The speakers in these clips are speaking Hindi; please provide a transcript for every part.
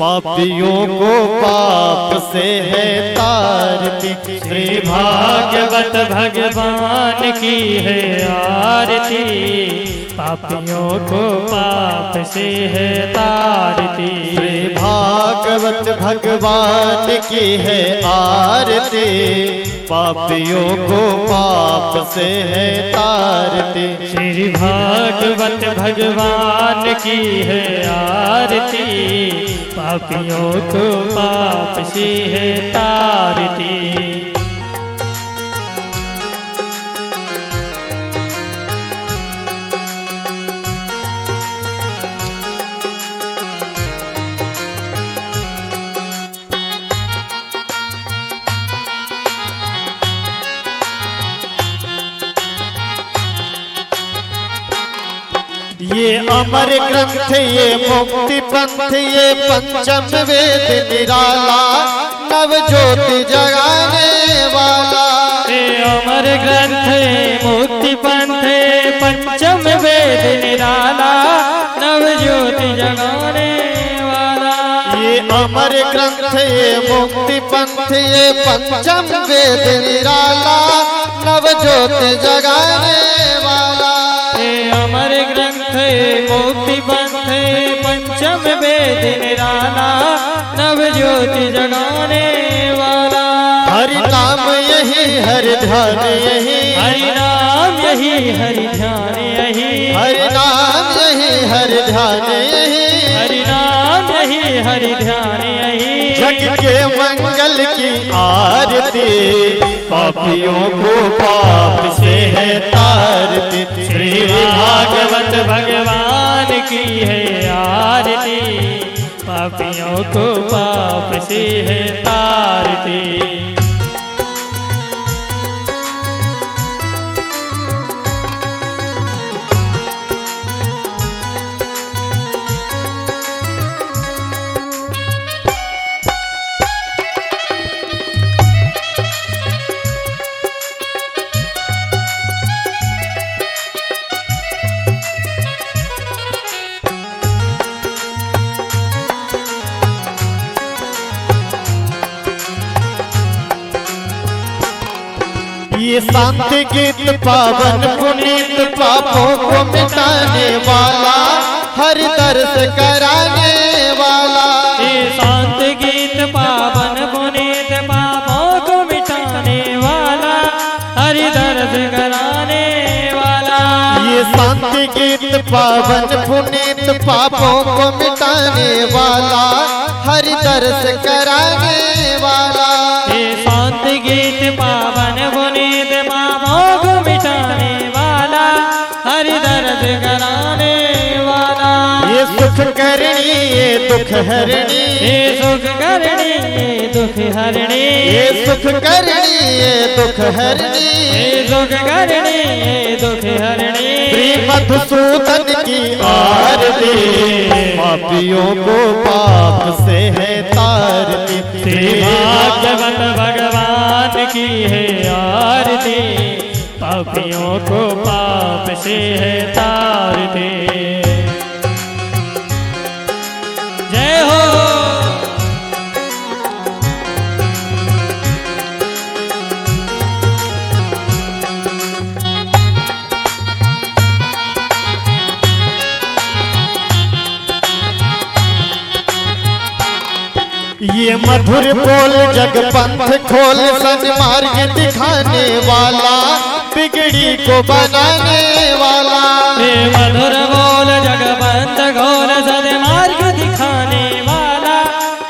पापियों को पाप से है तारती। श्री भागवत भगवान की है आरती, पापियों को पाप से है तारती। श्री भागवत भगवान की है आरती, पापियों को पाप से है तारती। श्री भागवत भगवान की है आरती, पापियों को पाप से है तारती। ये अमर ग्रंथ ये मुक्ति पंथ ये पंचम वेद निराला, नव ज्योति जगाने वाला। ये अमर ग्रंथ मुक्ति पंथ पंचम वेद निराला, नव ज्योति जगाने वाला। ये अमर ग्रंथ ये मुक्ति पंथ ये पंचम वेद निराला, नव ज्योति जगाने वाला। अमर ग्रंथ मुक्ति पंथ पंचम वेद निराला, नव ज्योति जगाने वाला। हरि नाम यही हरि ध्यान यही, हरि नाम यही हरि ध्यान यही, हरि नाम यही हरि ध्यान यही, हरि नाम यही हरि ध्यान यही। जग के मंगल की आरती, पापियों को पाप से है तारती। श्री भागवत भगवान की है आरती, पापियों को पाप से है तारती। ये शांति गीत पावन पुनीत पापों को मिटाने वाला, हरि दर्श कराने वाला। ये शांति गीत पावन पुनीत पापों को मिटाने वाला, हरि दर्श कराने वाला। ये शांति गीत पावन पुनीत पापों को मिटाने वाला, हरि दर्श कराने वाला। ये शांति गीत पावन पुनीत पापों को मिटाने वाला, हरि दर्द कराने वाला। ये सुख करणी ये दुख हरणी, ये सुख करणी ये दुख हरणी, ये सुख करणी ये दुख हरणी, ये सुख करणी ये दुख हरणी। श्री मधुसूदन की आरती, पापियों को पाप से है तारती। श्री भागवत भगवान की है आरती, पापियों को पाप से है तारती। जय हो। ये मधुर बोल जग पंथ खोल सन्मार्ग दिखाने वाला, बिगड़ी को बनाने वाला। ये मधुर बोल जग पंथ खोल सन्मार्ग दिखाने वाला,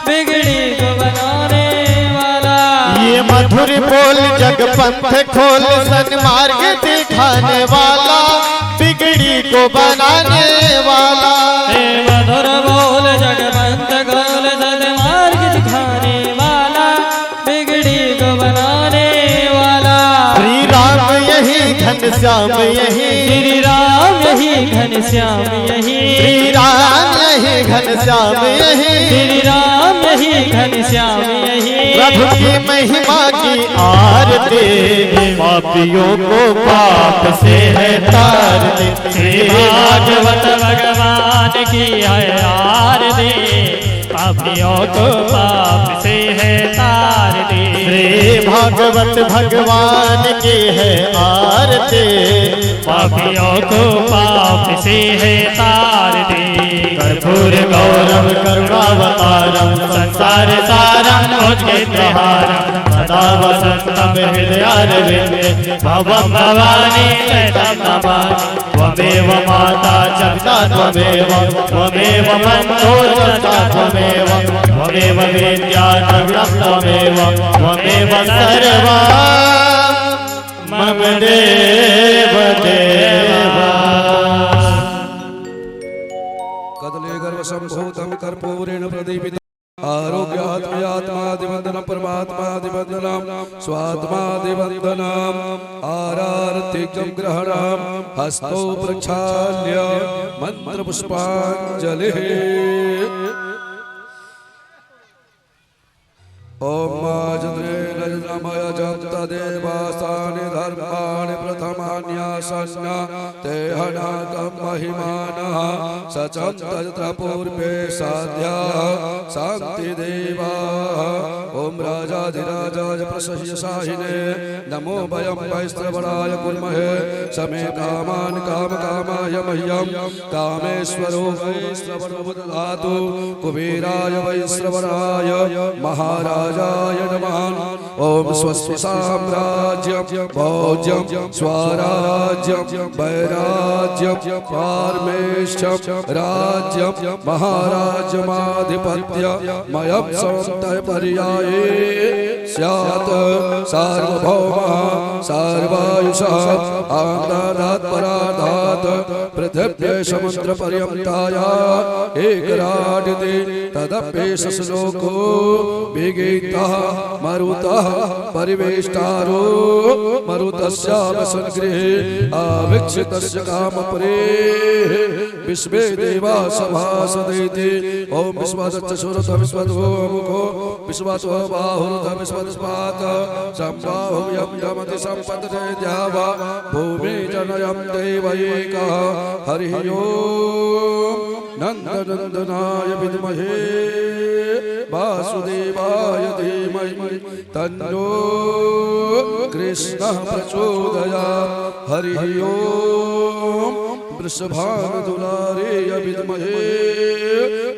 बिगड़ी को बनाने वाला। ये मधुर बोल जग पंथ खोल सन्मार्ग दिखाने वाला, बिगड़ी को बनाने वाला। हे मधुर बोल जग पंथ खोल सन्मार्ग दिखाने वाला, बिगड़ी को बनाने वाला। श्री राम यही घनश्याम यही, श्री राम यही घनश्याम यही, श्री राम यही घनश्याम यही, श्री राम यही घनश्याम यही। प्रभु की महिमा की आरती पापियों को पाप से है तारती। श्री भागवत भगवान की है आरती पापियों को पाप से है तारती। श्री भागवत भगवान की है आरती पापियों को पाप से है तारती। कर्पूर गौरम करुणावतारम संसार सारम भुजगेन्द्रहारम सदा वसंतम हृदयारविंदे भवं भवानी सहितं नमामि। त्वमेव माता च त्वमेव त्वमेव बन्धुर्चा त्वमेव त्वमेव वेद्या द्रविणं त्वमेव त्वमेव सर्वं मम देव देवा। कदले गर्भसम्भूतं कर्पूरेण प्रदीपितम् आरोग्यात्मयात्मादिवन्दनं परमात्मादिवन्दनं स्वात्मादिवन्दनम् आरार्तिकं ग्रहणं हस्तौ प्रक्षाल्य मन्त्रपुष्पाञ्जलिः। ओम माजने रजतमय जप्तदेवासानि धर्माणि प्रथमान्यासन्ना ते हनाकं महिमानः सचन्तत्र पूर्वे साध्या शान्तिदेवाः। ओम राजाधिराजाय प्रसह्य साहिने नमो वयं वैश्रवणाय कुर्महे समे कामान् कामकामाय मह्यं कामेश्वरो वैश्रवणो ददातु कुबेराय वैश्रवणाय महाराज नमः। ओम स्वस्ति साम्राज्यं भोज्यं स्वराज्यं वैराज्यं पारमेष्ठ्यं राज्यं महाराज्यमाधिपत्य मयं संतय पर्याये स्यात् सार्वभौमः सर्वायुषः आन्तादात् पराधात् पृथिव्यै समुद्रपर्यन्ताया एकराडिति तदप्येष श्लोको विगीतः मरुतः परिवेष्टारो मरुतस्यावसन्गृहे आवीक्षितस्य कामपरेः विश्वे देवा सभासदेति। ओम विश्वासच्च सुरथ विश्वतो मुखो विश्वासो बाहुरुथ विश्वस्पात सम्बाहु यं यमति सम्पदते द्यावा भूमि जनयं देवैकः। हरिः ओम नन्दनन्दनाय विद्महे वासुदेवाय धीमहि तन्नो कृष्णः प्रचोदयात्। हरिः ओम वृषभानुधुलारेय विद्महे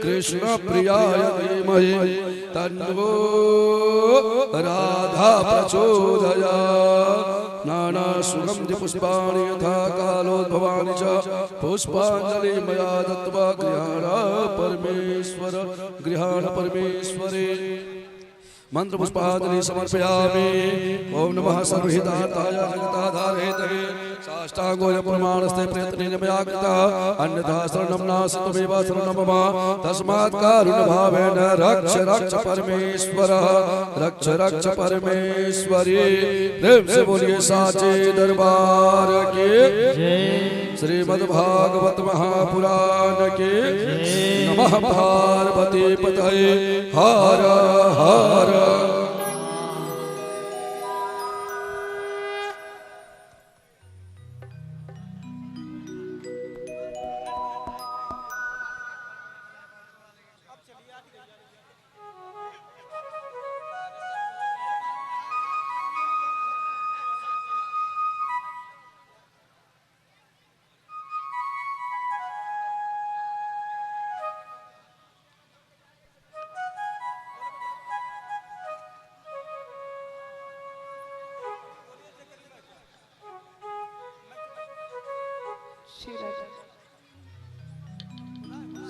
कृष्णप्रियाय धीमहि तन्नो राधा प्रचोदयात्। नाना सुगन्धि पुष्पाणि यथा कालोद्भवानि च पुष्पाञ्जलि मया दत्त्वा गृहाण परमेश्वरे मंत्र पुष्पांजलि समर्पयामि। ओम नमः सर्वहितार्थाय जगदाधारेतवे साष्टांगोऽयं प्रमाणस्ते प्रयत्नेन मया कृतः अन्यथा शरणं नास्ति त्वमेव शरणं मम तस्मात् कारुण्यभावेन रक्ष रक्ष परमेश्वरः रक्ष रक्ष परमेश्वरी। प्रेम से बोलिए साचे दरबार के श्रीमद्भागवत महापुराण के नमः। पार्वती पतये हर हर। श्री राधा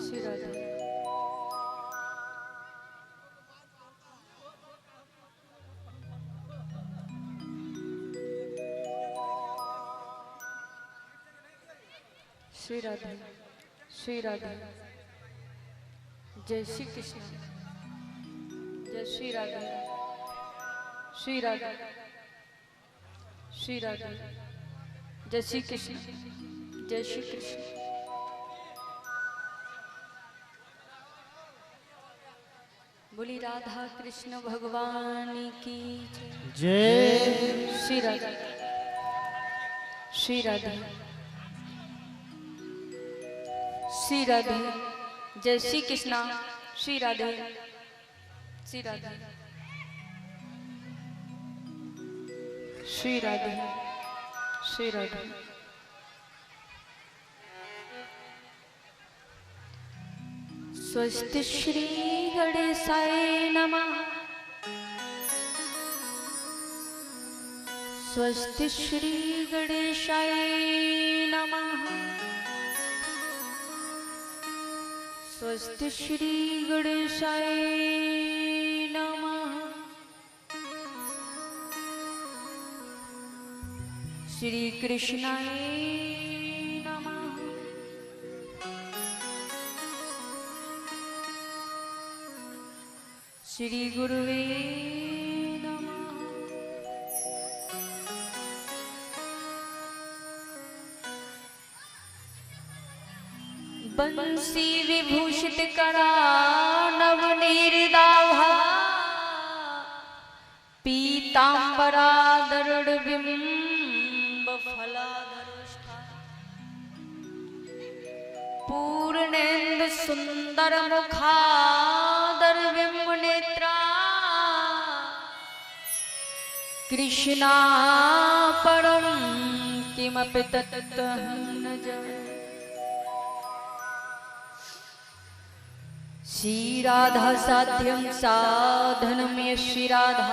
श्री राधा श्री राधा श्री राधा। जय श्री कृष्ण जय श्री राधा श्री राधा श्री राधा। जय श्री कृष्ण जय श्री कृष्ण। बोली राधा कृष्ण भगवान की जय। श्री राधे श्री राधे श्री राधे। जय श्री कृष्णा। श्री राधे श्री राधे श्री राधे श्री राधे। स्वस्ति श्री गणेशाय नमः। स्वस्ति श्री गणेशाय नमः। स्वस्ति श्री गणेशाय नमः। श्री कृष्णाय नमः। श्री गुरुवे नमः। बंसी विभूषित करा नवनीरदाभा पीतांबरा दरुड़ बिंब फलाधरुष्ठा पूर्णेन्दु सुंदर मुखादर बिंब नेत्रा कृष्णा परम किमपि तत्त्वं न जाने। श्री राधा साध्यं साधनं यश्री राधा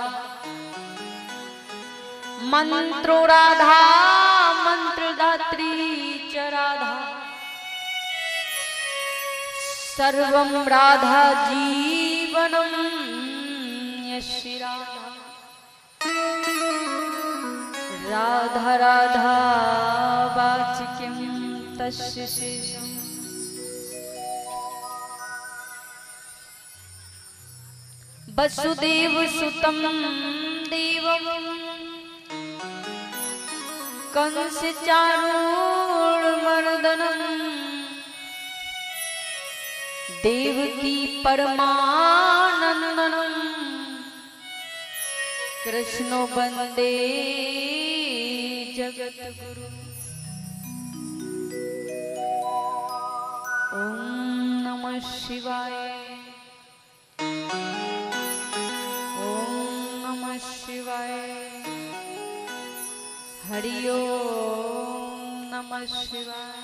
मंत्रो राधा मंत्रदात्री च राधा सर्वं राधा जीवनं यश्री राधा राधा राधा वाचिकं तस्य शेषम्। वसुदेव सुतं देवं कंस चारूणमर्दनं देवकी परमानंदनं कृष्णो वंदे जगद्गुरु। ओम नमः शिवाय। शिवाय। हरि ओम नमः शिवाय।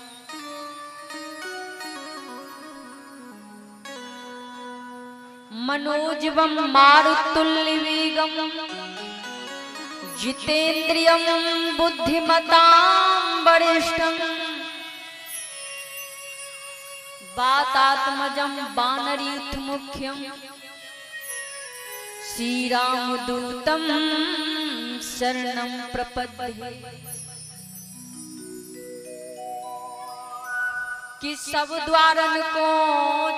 मनोजवं मारुतुल्यवेगं जितेन्द्रियं बुद्धिमतां वरिष्ठं वातात्मजं वानरयूथमुख्यं श्रीरामदूतं शरणं प्रपद्ये। कि सब द्वारन को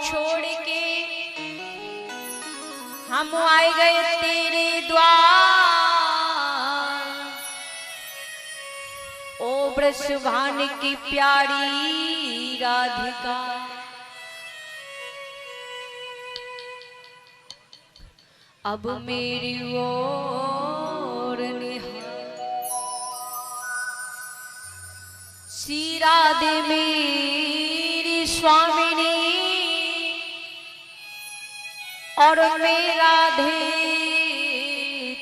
छोड़ के हम आए गए तेरे द्वार। ओ वृषभान की प्यारी राधिका अब मेरी ओर निहार। श्री राधे मेरी स्वामिनी और मैं राधे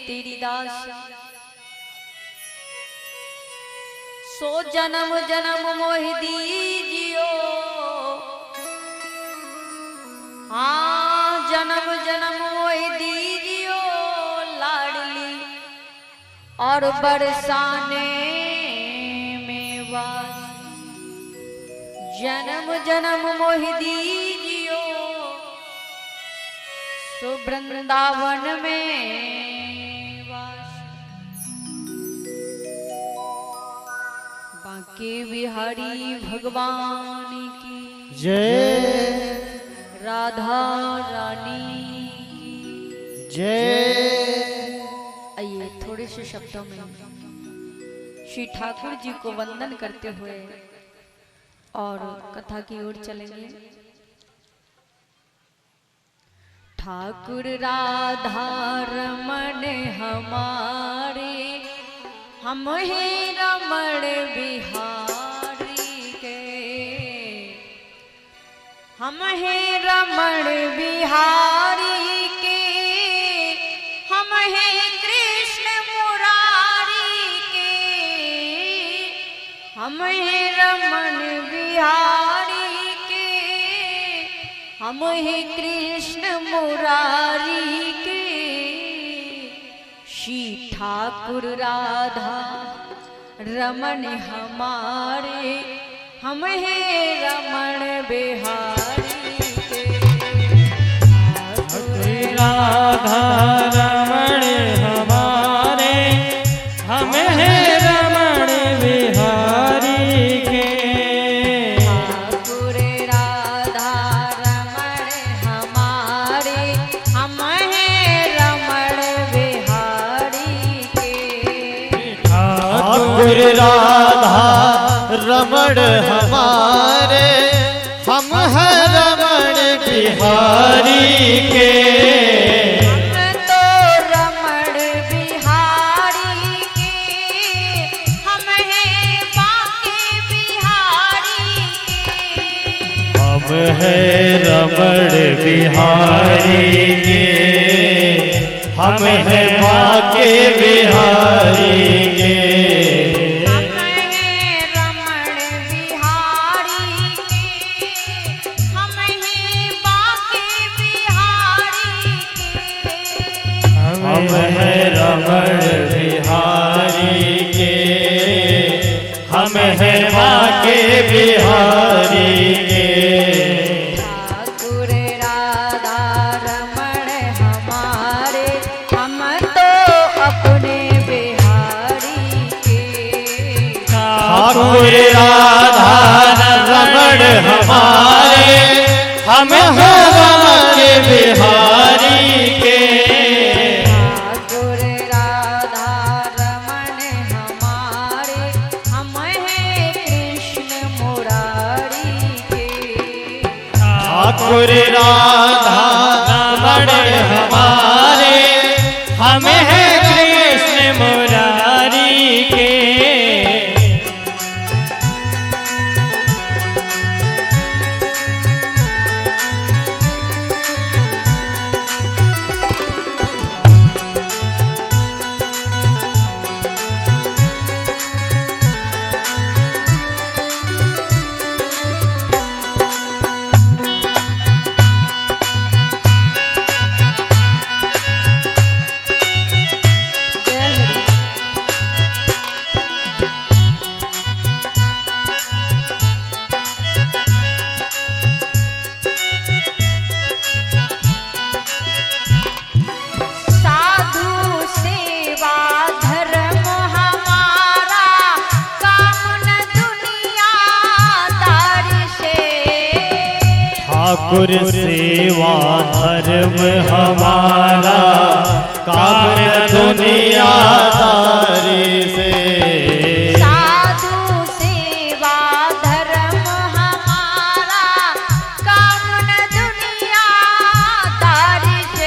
तेरी दासी। सो जन्म जन्म मोह दीजियो। हाँ जन्म जन्म मोह दीजियो लाडली और बरसाने में वास। जन्म जन्म मोह दीजियो सो वृंदावन में वास। बांके बिहारी भगवान की जय। राधा रानी की जय। आइए थोड़े से शब्दों में श्री ठाकुर जी को वंदन करते हुए और कथा की ओर चलेंगे। ठाकुर राधा रमण हमारे, हम ही रमण बिहारी के, हम ही रमण बिहारी के, हम ही कृष्ण मुरारी के, हम ही रमण बिहारी के, हम ही कृष्ण मुरारी के। श्री ठाकुर राधा रमण हमारे, हम हैं रमण बिहारी के। ठाकुर राधा रमण हमारे, हम हैं रमण बिहारी के। ठाकुर राधा रमण हमारे, हम हैं रमण बिहारी के। ठाकुर राधा रमण हमारे, हम हैं रमण बिहारी के। हम तो रमण बिहारी के, हम हैं बांके बिहारी के। हम हैं रमण बिहारी के, हम हैं बांके बिहारी के। हम हैं रमण बिहारी के, हम हैं बांके बिहारी के। ठाकुर राधा रमण हमारे, हम तो अपने बिहारी के। ठाकुर राधा रमण हमारे, हम हैं बांके बिहारी के। ठाकुर राधा रमण हमारे, हम हैं कृष्ण मुरारी के। ठाकुर राधा रमण हमारे, हम हैं कृष्ण मुरारी के। साधु सेवा धर्म हमारा, काम न दुनियादारी से। ठाकुर सेवा धर्म हमारा, काम दुनियादारी से। साधु सेवा धर्म हमारा, काम न दुनियादारी से।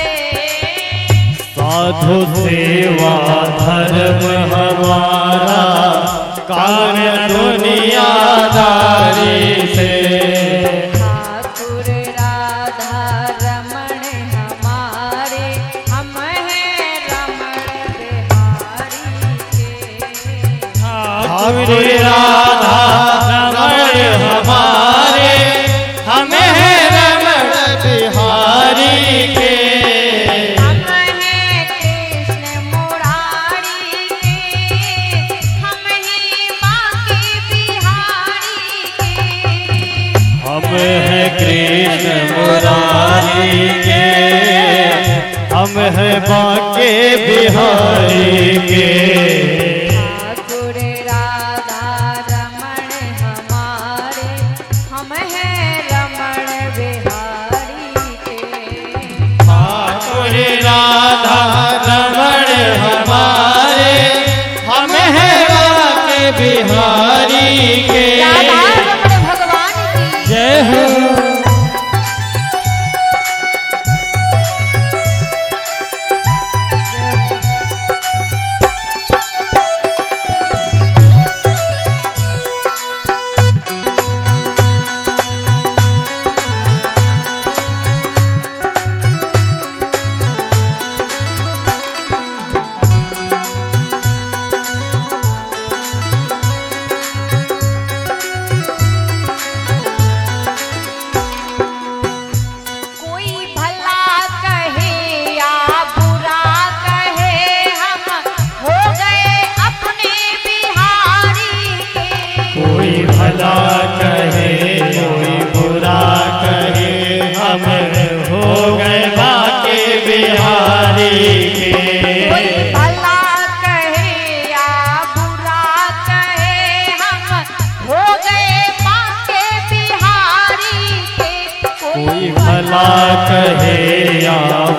साधु सेवा धर्म हमारा, काम दुनियादारी से। ठाकुर राधा रमण हमारे, हम हैं रमण बिहारी के। ठाकुर राधा रमण हमारे, हम हैं रमण बिहारी के। हम हैं कृष्ण मुरारी के, हम हैं बांके बिहारी के। हम हैं कृष्ण मुरारी के, हम हैं बांके बिहारी के। ठाकुर राधा रमण हमारे, हम हैं रमण बिहारी के। ठाकुर राधा रमण हमारे, हम हैं बांके बिहारी के। राधा रमण भगवान की जय हो।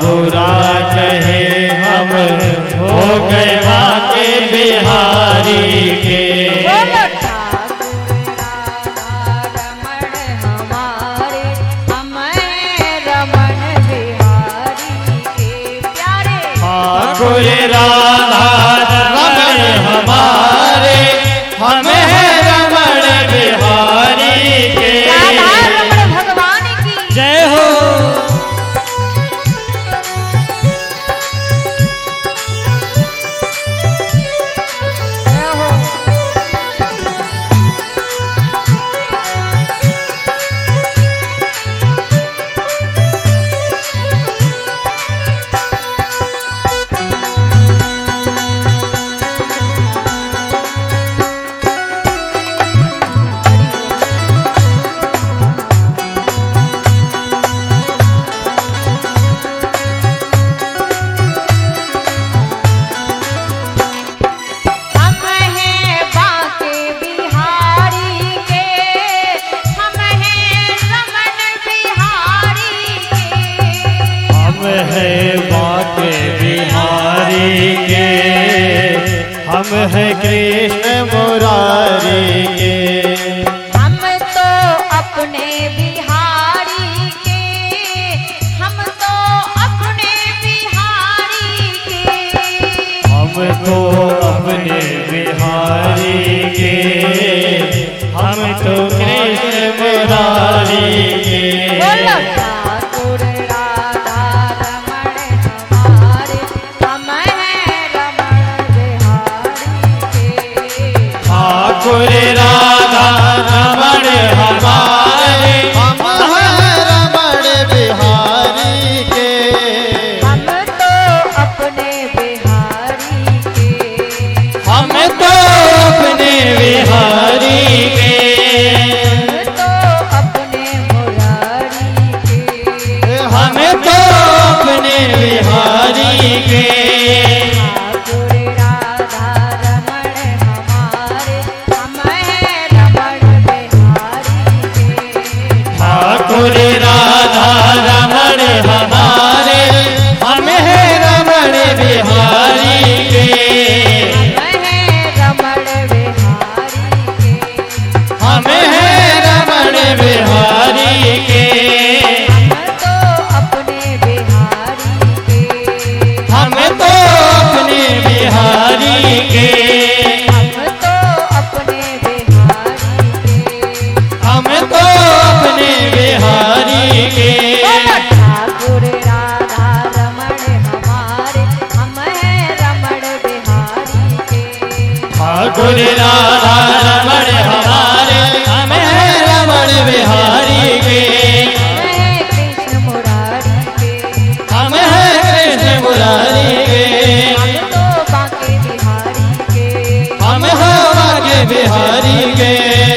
बुरा कहे हम हो गए बाके बिहारी के। बोलो ठाकुर राधा रमण हमारे, हम हैं रमण बिहारी के प्यारे। ठाकुर राधा रमण हमारे, हम हैं रमण बिहारी के। राधा रमण भगवान की जय हो। जय हो। हम हैं बाके बिहारी के, हम हैं रमण बिहारी के। हम हैं बाके बिहारी के, हम हैं कृष्ण मुरारी के। हम तो अपने बिहारी के, हम तो अपने बिहारी के। हम तो अपने बिहारी के, हम तो कृष्ण मुरारी के। बोलो ठाकुर राधा रमण हमारे, हम हैं रमण बिहारी के। ठाकुर राधा रमण हमारे, हम हैं रमण बिहारी के। हम तो अपने बिहारी के, हम तो अपने बिहारी के। हम तो अपने मुरारी के। हम तो अपने बिहारी के। ठाकुर राधा रमण हमारे, हम हैं रमण बिहारी के। ठाकुर राधा रमण हमारे, हम हैं रमण बिहारी के। हम हैं रमण बिहारी के। हम हैं रमण बिहारी के। हम तो अपने बिहारी के। हम तो अपने बिहारी के। हम तो अपने बिहारी के। हम तो अपने बिहारी के। बोलो ठाकुर राधा रमण हमारे, हम हैं रमण बिहारी के। ठाकुर राधा रमण हमारे, हम हैं रमण बिहारी के। हम हैं कृष्ण मुरारी के। हम हैं कृष्ण मुरारी के। हम तो बाके बिहारी के। हम हैं बाके बिहारी के।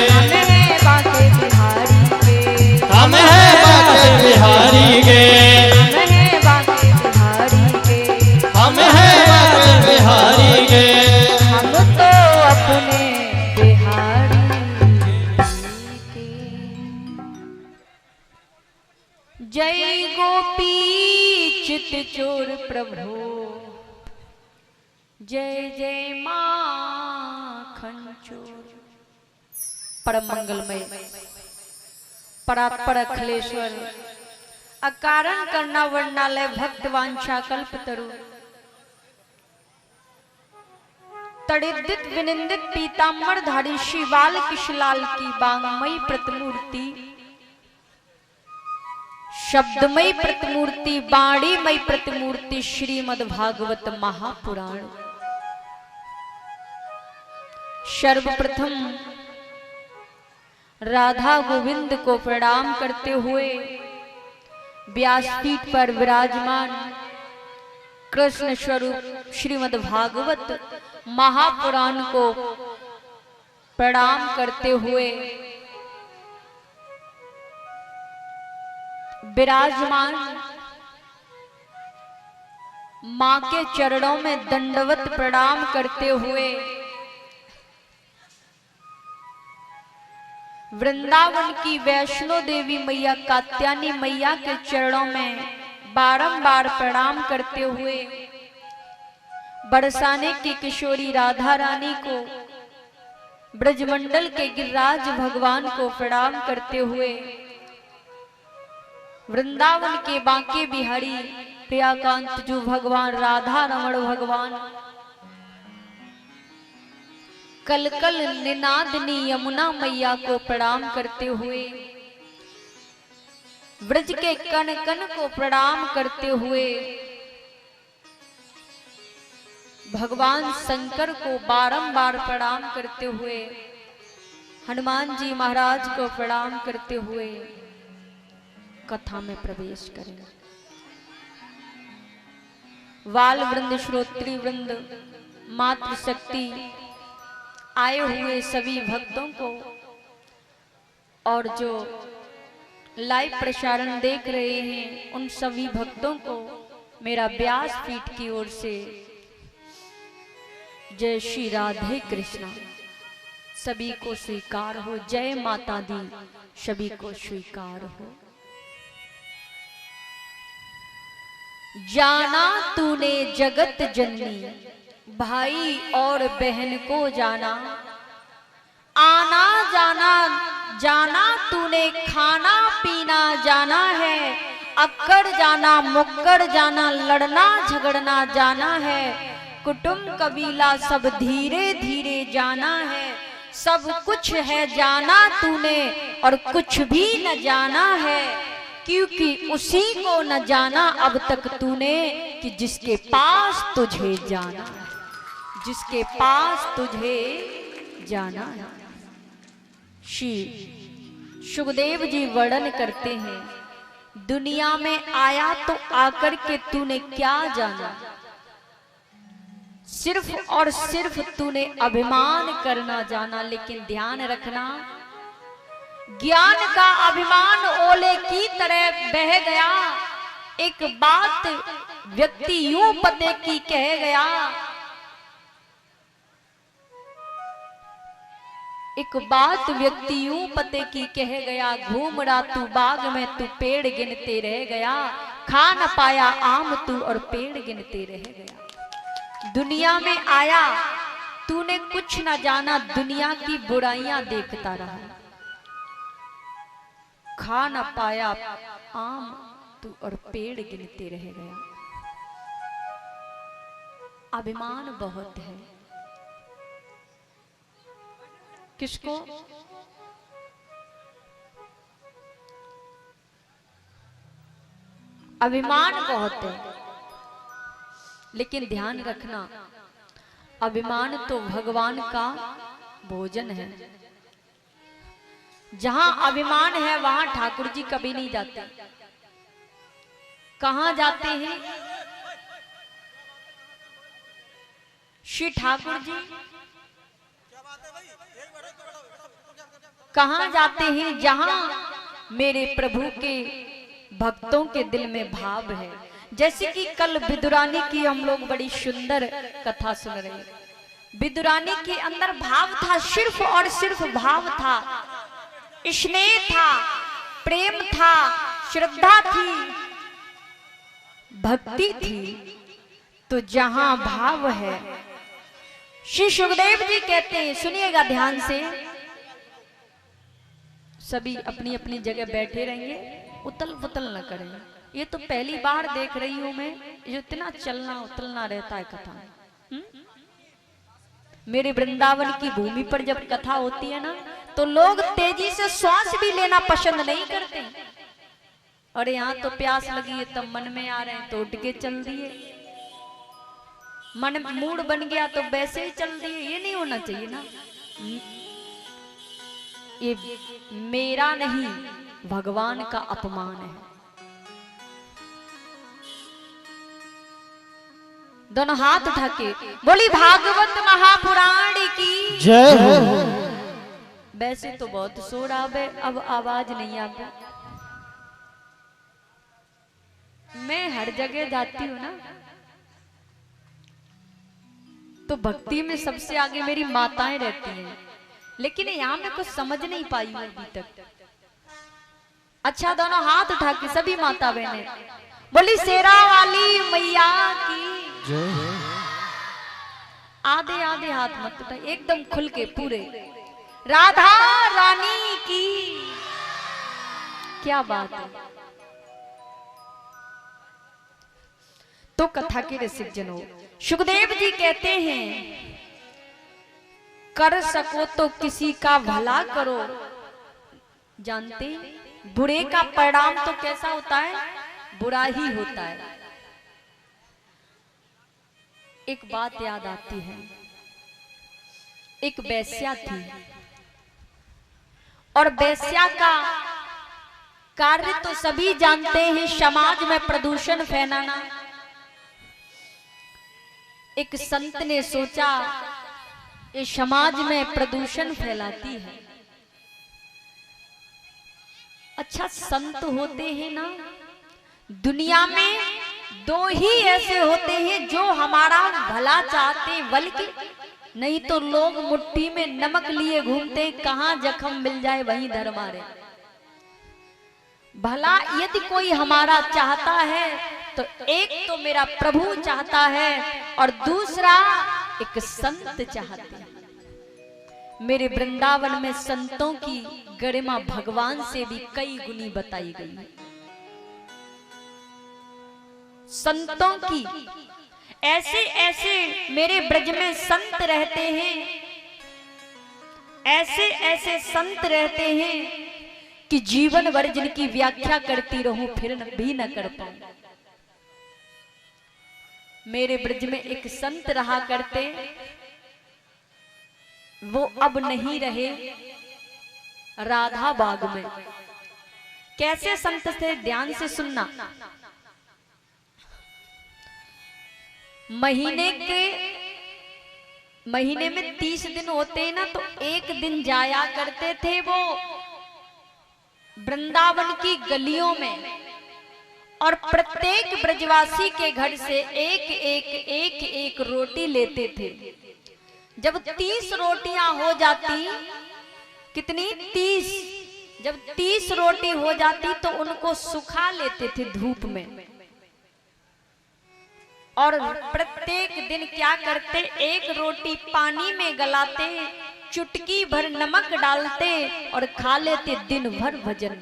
हम हैं बाके बिहारी के। हम हैं बाके बिहारी के। हम हैं बाके बिहारी के। हम हैं बाके बिहारी के। हम तो अपने बिहारी के। जय गोपी चित चोर प्रभु, जय जय माखन चोर। परम मंगलमय परात्पर अखिलेश्वर, अकारण करना वर्णालय भक्त वांछा कल्प तरु, तड़िदित विनिंदित पीताम्बर धारी शिवाल किशलाल की बांगमयी प्रतिमूर्ति, शब्दमयी प्रतिमूर्ति, बाणीमयी प्रतिमूर्ति श्रीमद् भागवत महापुराण। सर्वप्रथम राधा गोविंद को प्रणाम करते हुए व्यासपीठ पर विराजमान कृष्ण स्वरूप श्रीमद् भागवत महापुराण को प्रणाम करते हुए विराजमान मां के चरणों में दंडवत प्रणाम करते हुए वृंदावन की वैष्णो देवी मैया कात्यायनी मैया के चरणों में बारंबार प्रणाम करते हुए बरसाने की किशोरी राधा रानी को, ब्रजमंडल के गिरिराज भगवान को प्रणाम करते हुए वृंदावन के बांके बिहारी प्रियाकांत जो भगवान राधा रमण भगवान, कलकल निनादनी यमुना मैया को प्रणाम करते हुए, ब्रज के कण कण को प्रणाम करते हुए भगवान शंकर को बारंबार प्रणाम करते हुए, हनुमान जी महाराज को प्रणाम करते हुए कथा में प्रवेश करें। बाल वृंद, श्रोत्री वृंद, मातृशक्ति आए हुए सभी भक्तों को और जो लाइव प्रसारण देख रहे हैं उन सभी भक्तों को मेरा व्यासपीठ की ओर से जय श्री राधे कृष्णा सभी को स्वीकार हो। जय माता दी सभी को स्वीकार हो। जाना तूने जगत जननी, भाई और बहन को जाना, आना जाना जाना तूने, खाना पीना जाना है, अक्कड़ जाना मुक्कड़ जाना, लड़ना झगड़ना जाना है, कुटुंब कबीला सब धीरे धीरे जाना है, सब कुछ है जाना तूने और कुछ भी न जाना है, क्योंकि उसी को न जाना अब तक तूने कि जिसके पास तुझे जाना है, जिसके पास तुझे जाना है। श्री सुखदेव जी वर्णन करते हैं, दुनिया में आया तो आकर के तूने क्या जाना, सिर्फ और सिर्फ तूने अभिमान करना जाना। लेकिन ध्यान रखना, ज्ञान का अभिमान ओले की तरह बह गया। एक बात व्यक्ति यूं पते की कह गया, एक बात व्यक्ति यूं पते की कह गया, घूम रहा तू बाग में तू पेड़ गिनते रह गया, खा न पाया आम तू और पेड़ गिनते रह गया। दुनिया में आया तूने कुछ न जाना, दुनिया की बुराइयां देखता रहा, खा न पाया आम तू और पेड़ गिनते रह गया। अभिमान बहुत है। किसको? अभिमान बहुत है। लेकिन ध्यान रखना, अभिमान तो भगवान का भोजन है। जहां अभिमान है वहां ठाकुर जी कभी नहीं जाते। कहां जाते हैं श्री ठाकुर जी? कहां जाते हैं? जहां मेरे प्रभु के भक्तों के दिल में भाव है। जैसे कि कल विदुरानी की हम लोग बड़ी सुंदर कथा सुन रहे हैं। विदुरानी के अंदर भाव था, सिर्फ और सिर्फ भाव था, स्नेह था, प्रेम था, श्रद्धा थी, भक्ति थी। तो जहां भाव है, श्री सुखदेव जी कहते हैं, सुनिएगा ध्यान से, सभी अपनी अपनी जगह बैठे रहेंगे, उतल पुतल न करें। ये तो पहली बार देख रही हूं मैं, जो इतना चलना उतलना रहता है कथा में। मेरे वृंदावन की भूमि पर जब कथा होती है ना, तो लोग तेजी से श्वास भी लेना पसंद नहीं करते। और यहाँ तो प्यास लगी है तब मन में आ रहे हैं तो उठ के चल दिए, मन मूड बन गया तो वैसे ही चल दिए। ये नहीं होना चाहिए ना। ये मेरा नहीं, भगवान का अपमान है। दोनों हाथ उठा के बोली भागवत महापुराण की जय हो। वैसे तो बहुत शोर आवे, अब आवाज नहीं आवे। मैं हर जगह जाती हूँ ना, तो भक्ति में सबसे आगे मेरी माताएं रहती हैं, लेकिन यहाँ मैं कुछ समझ नहीं पाई हूँ अभी तक। अच्छा, दोनों हाथ उठा के सभी माता बहने बोली शेरा वाली मैया की जय। आधे आधे हाथ मत उठाए, एकदम खुल के पूरे। राधा रानी की क्या बात है। तो कथा के रसिक जनों, सुखदेव जी कहते हैं कर सको तो किसी का भला करो। जानते बुरे का परिणाम तो कैसा होता है, बुरा ही होता है। एक बात याद आती है, एक वेश्या थी और वेश्या का कार्य तो सभी जानते हैं, समाज में प्रदूषण फैलाना। एक संत ने सोचा ये समाज में प्रदूषण फैलाती है। अच्छा, संत होते हैं ना, दुनिया में दो ही ऐसे होते हैं जो हमारा भला चाहते हैं, बल्कि नहीं तो लोग मुट्ठी में नमक लिए घूमते, कहां जख्म मिल जाए वहीं धर मारे। भला यदि कोई हमारा चाहता है तो एक तो मेरा प्रभु चाहता है और दूसरा एक संत चाहते हैं। मेरे वृंदावन में संतों की गरिमा भगवान से भी कई गुनी बताई गई है। संतों की ऐसे ऐसे मेरे ब्रज में संत रहते हैं, ऐसे ऐसे संत रहते हैं कि जीवन भर जिनकी व्याख्या करती रहूं फिर भी न कर पाऊं। मेरे ब्रज में एक संत रहा करते, वो अब नहीं रहे, राधा बाग में। कैसे संत थे, ध्यान से सुनना। महीने में 30 दिन होते हैं ना, तो एक दिन जाया करते थे वो वृंदावन की गलियों में और प्रत्येक ब्रजवासी के घर से एक रोटी लेते थे। जब 30 रोटियां हो जाती, कितनी 30, जब 30 रोटी हो जाती तो उनको सुखा लेते थे धूप में और प्रत्येक दिन क्या करते, एक रोटी पानी में गलाते, चुटकी भर नमक डालते और खा लेते दिन भर भजन।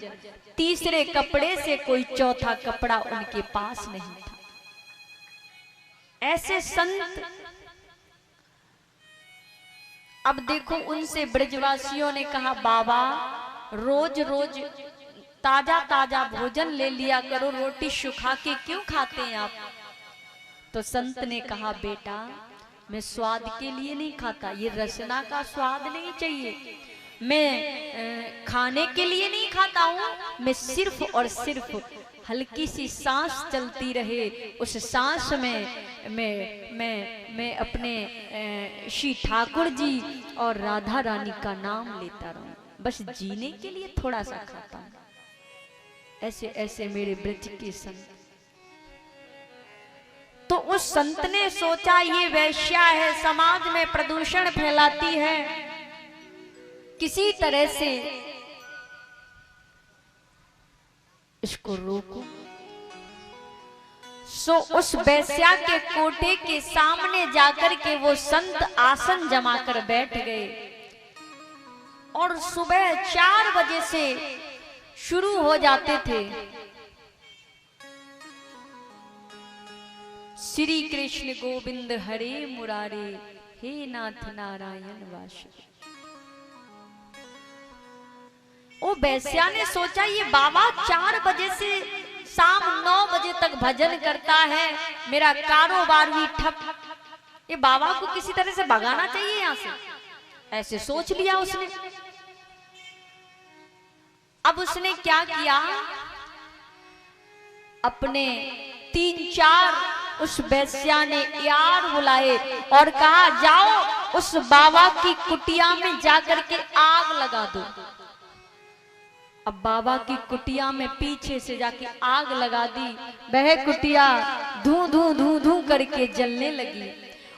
तीसरे कपड़े से कोई चौथा कपड़ा उनके पास नहीं था। ऐसे संत। अब देखो, उनसे ब्रजवासियों ने कहा, बाबा रोज रोज ताजा ताजा भोजन ले लिया करो, रोटी सुखा के क्यों खाते हैं आप? तो संत ने कहा, बेटा मैं स्वाद के लिए नहीं खाता, ये रसना का स्वाद नहीं चाहिए, मैं खाने के लिए नहीं खाता हूँ, मैं सिर्फ और सिर्फ हल्की सी सांस चलती रहे, उस सांस में मैं अपने श्री ठाकुर जी और राधा रानी का नाम लेता रहूं, बस जीने के लिए थोड़ा सा खाता हूं। ऐसे ऐसे मेरे ब्रज के संत। तो उस संत ने सोचा ये वैश्या है, समाज में प्रदूषण फैलाती है, किसी तरह से इसको रोको। सो उस वैश्या के कोठे के सामने जाकर के वो संत आसन जमा कर बैठ गए और सुबह 4 बजे से शुरू हो जाते थे। श्री कृष्ण गोविंद हरे मुरारे, हे नाथ नारायण वासुदेव। ओ वैश्या ने सोचा ये बाबा 4 बजे से शाम 9 बजे तक भजन करता है, मेरा कारोबार भी ठप, ये बाबा को किसी तरह से भगाना चाहिए यहां से, ऐसे सोच लिया उसने। अब उसने क्या किया, अपने 3-4 उस वैश्या ने यार बुलाए और कहा, जाओ उस बाबा की कुटिया में जाकर के आग लगा दो। अब बाबा की कुटिया में पीछे से जाके आग लगा दी, वह कुटिया धू धू धू धू करके जलने लगी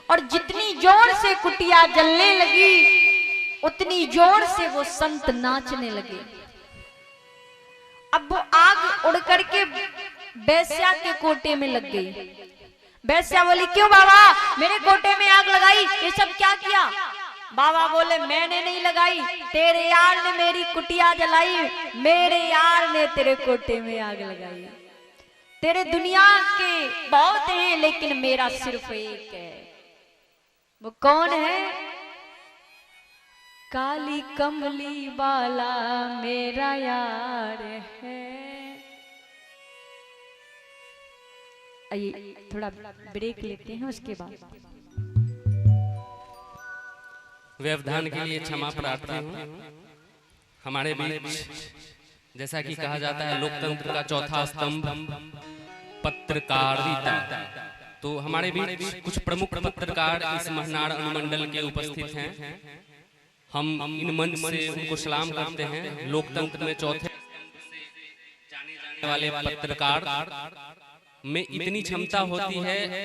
और जितनी जोर से कुटिया जलने लगी उतनी जोर से वो संत नाचने लगे। अब वो आग उड़ करके वैश्या के कोटे में लग गई। वैश्या बोली क्यों बाबा मेरे कोटे में आग लगाई, ये सब क्या किया? बाबा बोले मैंने नहीं लगाई, तेरे यार ने मेरी कुटिया जलाई, मेरे यार ने तेरे कोटे में आग लगाई। तेरे दुनिया के बहुत हैं लेकिन मेरा सिर्फ एक है। वो कौन है? काली कमली वाला मेरा यार है। आइए थोड़ा ब्रेक लेते हैं, उसके बाद व्यवधान के लिए क्षमा प्रार्थी हूँ। हमारे बीच जैसा कि कहा जाता है लोकतंत्र का चौथा स्तंभ पत्रकारिता, तो हमारे बीच कुछ प्रमुख पत्रकार इस महनार अनुमंडल के उपस्थित हैं। हम इन मंच से उनको सलाम करते हैं। लोकतंत्र में चौथे जाने जाने वाले पत्रकार में इतनी क्षमता होती है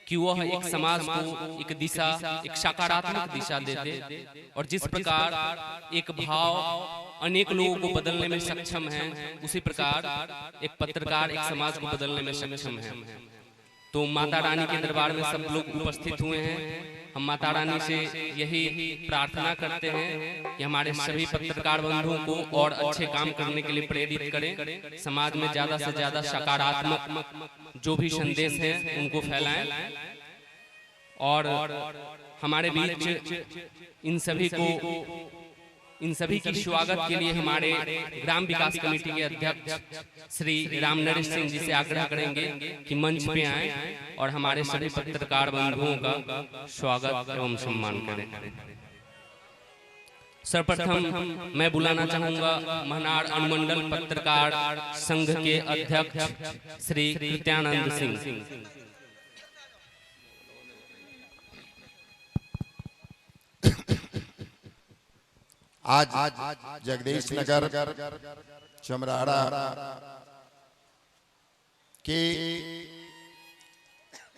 कि वह एक समाज को एक दिशा, एक सकारात्मक दिशा देते, और जिस प्रकार एक भाव अनेक लोगों को बदलने में सक्षम है, उसी प्रकार एक पत्रकार एक समाज को बदलने में सक्षम है। तो माता रानी के दरबार में सब लोग उपस्थित हुए हैं। हम माता रानी से यही प्रार्थना करते हैं कि हमारे सभी पत्रकार बंधुओं को और अच्छे काम करने के लिए प्रेरित करें, समाज में ज्यादा से ज्यादा सकारात्मक जो भी संदेश है उनको फैलाएं। और हमारे बीच इन सभी की स्वागत के लिए हमारे ग्राम विकास कमेटी के अध्यक्ष श्री राम नरेश सिंह जी से आग्रह करेंगे कि मंच पे आएं और हमारे सभी पत्रकार बंधुओं का स्वागत एवं सम्मान करें। सर्वप्रथम मैं बुलाना चाहूंगा महनार अनुमंडल पत्रकार संघ के अध्यक्ष श्री कृत्यानंद सिंह। आज जगदीश नगर चमराड़ा के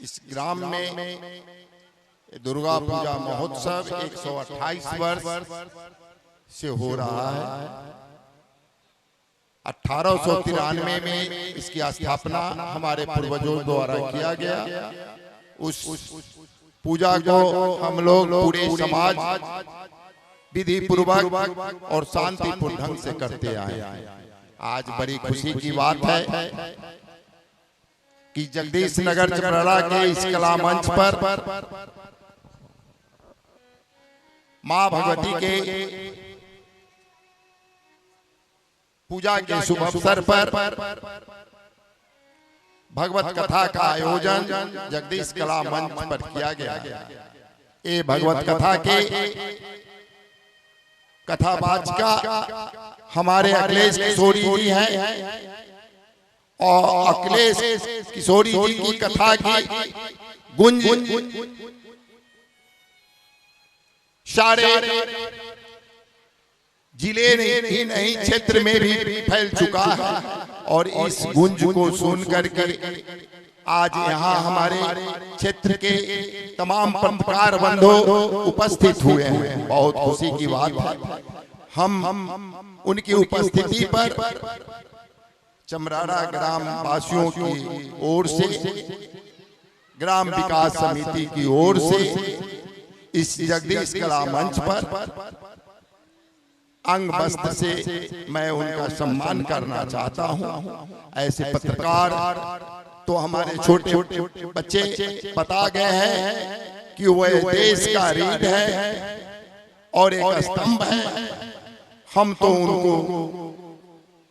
इस ग्राम में दुर्गा पूजा महोत्सव 128 वर्ष से हो रहा है। 1893 में इसकी स्थापना हमारे पूर्वजों द्वारा किया गया। उस पूजा को हम लोग पूरे समाज विधि पूर्वक और शांतिपूर्ण ढंग से करते आए। आज बड़ी खुशी की बात है कि जगदीश नगर चमराड़ा के इस कला मंच पर मां भगवती के पूजा के शुभ अवसर पर भगवत कथा का आयोजन जगदीश कला मंच पर किया गया। ये भगवत कथा के कथावाचिका हमारे अखिलेश किशोरी जी हैं, और अखिलेश किशोरी जी की कथा की गुंज सारे जिले ही नहीं क्षेत्र में भी फैल चुका है। और इस गुंज को सुन करके आज यहाँ हमारे क्षेत्र के तमाम पत्रकार बंधु उपस्थित हुए हैं। बहुत खुशी की बात है। हम उनकी उपस्थिति पर चमराड़ा ग्राम वासियों की ओर से, ग्राम विकास समिति की ओर से इस जगदीश कला मंच पर अंग वस्त्र से मैं उनका सम्मान करना चाहता हूं। ऐसे पत्रकार तो हमारे छोटे छोटे बच्चे बता गए हैं कि वह देश का रीढ़ है और एक स्तंभ है। हम तो उनको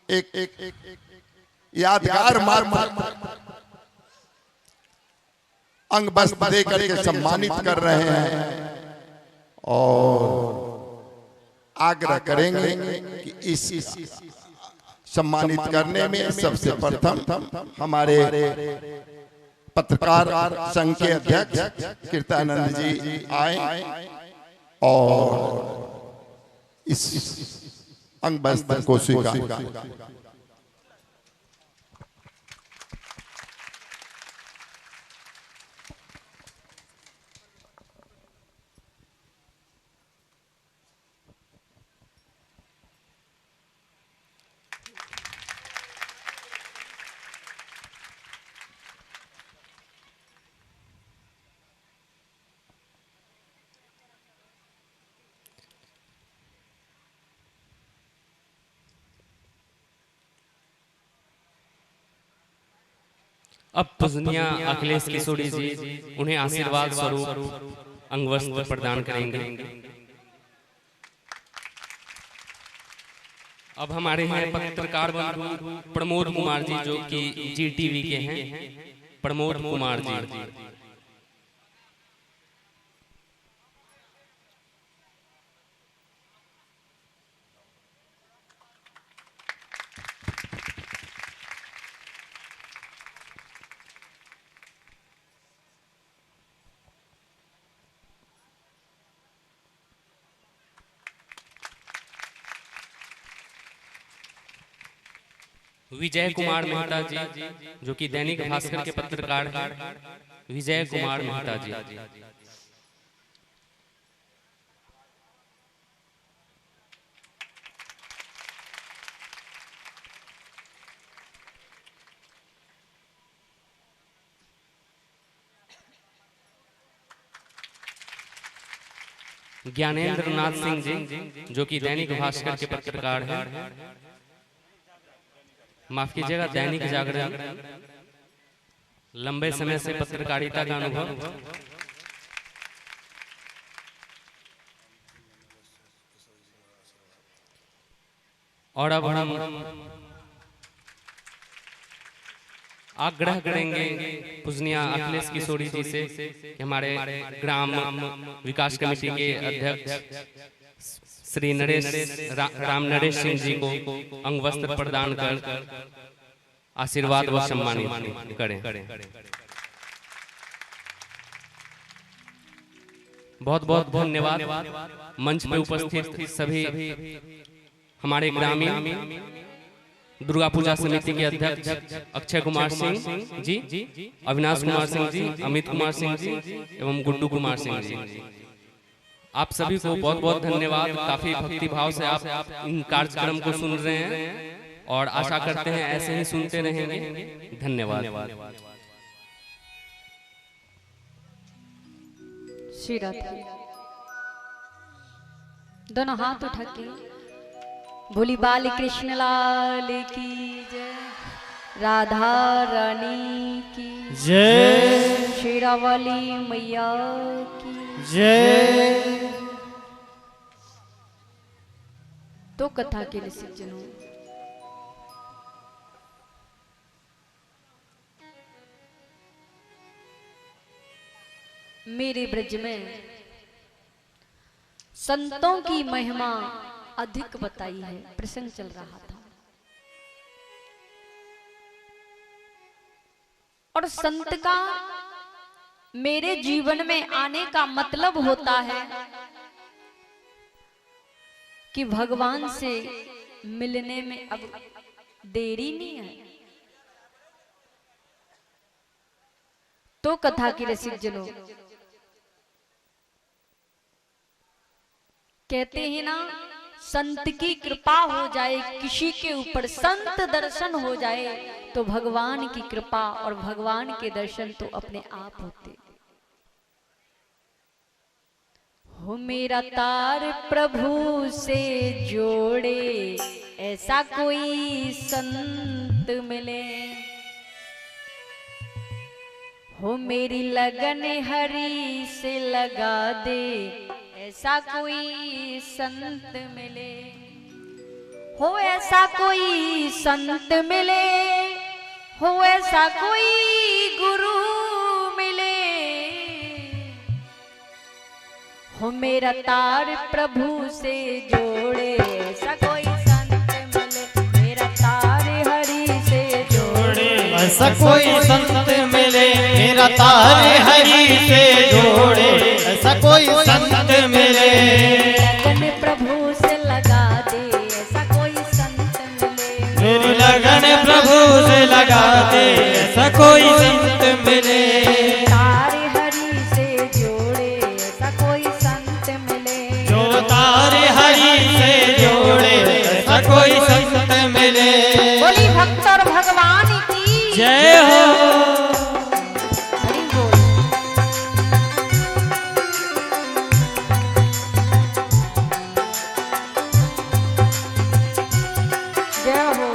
एक यादगार मार्ग अंग वस्त्र दे करके सम्मानित कर रहे हैं, और आग्रह करेंगे कि इस सम्मानित करने में सबसे प्रथम हमारे पत्रकार संघ के अध्यक्ष कृत्यानंद जी आए और इस अंग वस्त्र को स्वीकार। अब पूजनीय अखिलेश किशोरी जी उन्हें आशीर्वाद स्वरूप अंगवस्त्र प्रदान करेंगे। अब हमारे हैं पत्रकार बंधु प्रमोद कुमार जी, जो कि GTV के हैं। प्रमोद कुमार जी। विजय कुमार मेहता जी, जो कि दैनिक भास्कर के पत्रकार हैं। विजय कुमार मेहता जी। ज्ञानेंद्र नाथ सिंह जी, जो कि दैनिक भास्कर के पत्रकार हैं। माफ कीजिएगा, दैनिक जागरण। लंबे समय से पत्रकारिता का अनुभव। और अब हम आग्रह करेंगे पूजनीय अखिलेश किशोरी जी से कि हमारे ग्राम विकास कमेटी के अध्यक्ष श्री राम नरेश सिंह जी को अंगवस्त्र प्रदान कर आशीर्वाद व सम्मानित करें। बहुत बहुत धन्यवाद। मंच पे उपस्थित सभी हमारे ग्रामीण दुर्गा पूजा समिति के अध्यक्ष अक्षय कुमार सिंह जी, अविनाश कुमार सिंह जी, अमित कुमार सिंह जी एवं गुड्डू कुमार सिंह जी, आप सभी को बहुत बहुत धन्यवाद। काफी भक्ति भाव से आप इन कार्यक्रम को सुन रहे हैं और आशा करते हैं ऐसे ही सुनते रहेंगे। धन्यवाद। श्री राधे। दोनों हाथ उठा के बोली बाल कृष्ण लाल की जय, राधा रानी की जय, शेरावाली मैया की जय। तो कथा के लिए सज्जनों, मेरे ब्रज में संतों की महिमा अधिक बताई है। प्रसंग चल रहा था और संत का मेरे जीवन में आने का मतलब होता है कि भगवान से मिलने में अब देरी नहीं है। तो कथा की रसिक जनों, कहते हैं ना, संत की कृपा हो जाए किसी के ऊपर, संत दर्शन हो जाए तो भगवान की कृपा और भगवान के दर्शन तो अपने आप होते। हो मेरा तार प्रभु से जोड़े, ऐसा कोई संत मिले। हो मेरी लगन हरि से लगा दे, ऐसा कोई संत मिले। हो ऐसा कोई संत मिले, हो ऐसा कोई गुरु मिले। हो मेरा तार प्रभु से जोड़े, ऐसा कोई संत मिले। मेरा तार हरि से जोड़े, ऐसा कोई संत मिले। मेरा तार हरि से जोड़े, ऐसा कोई संत मिले। लगन प्रभु से लगा दे, ऐसा कोई संत मिले। मेरी लगन प्रभु से लगा दे, ऐसा कोई संत मिले। तार हरि से जोड़े, ऐसा कोई संत मिले। जो तार हरि से जोड़े, ऐसा कोई संत मिले। बोली भक्त और भगवान की जय हो। हरि बोल। जय हो।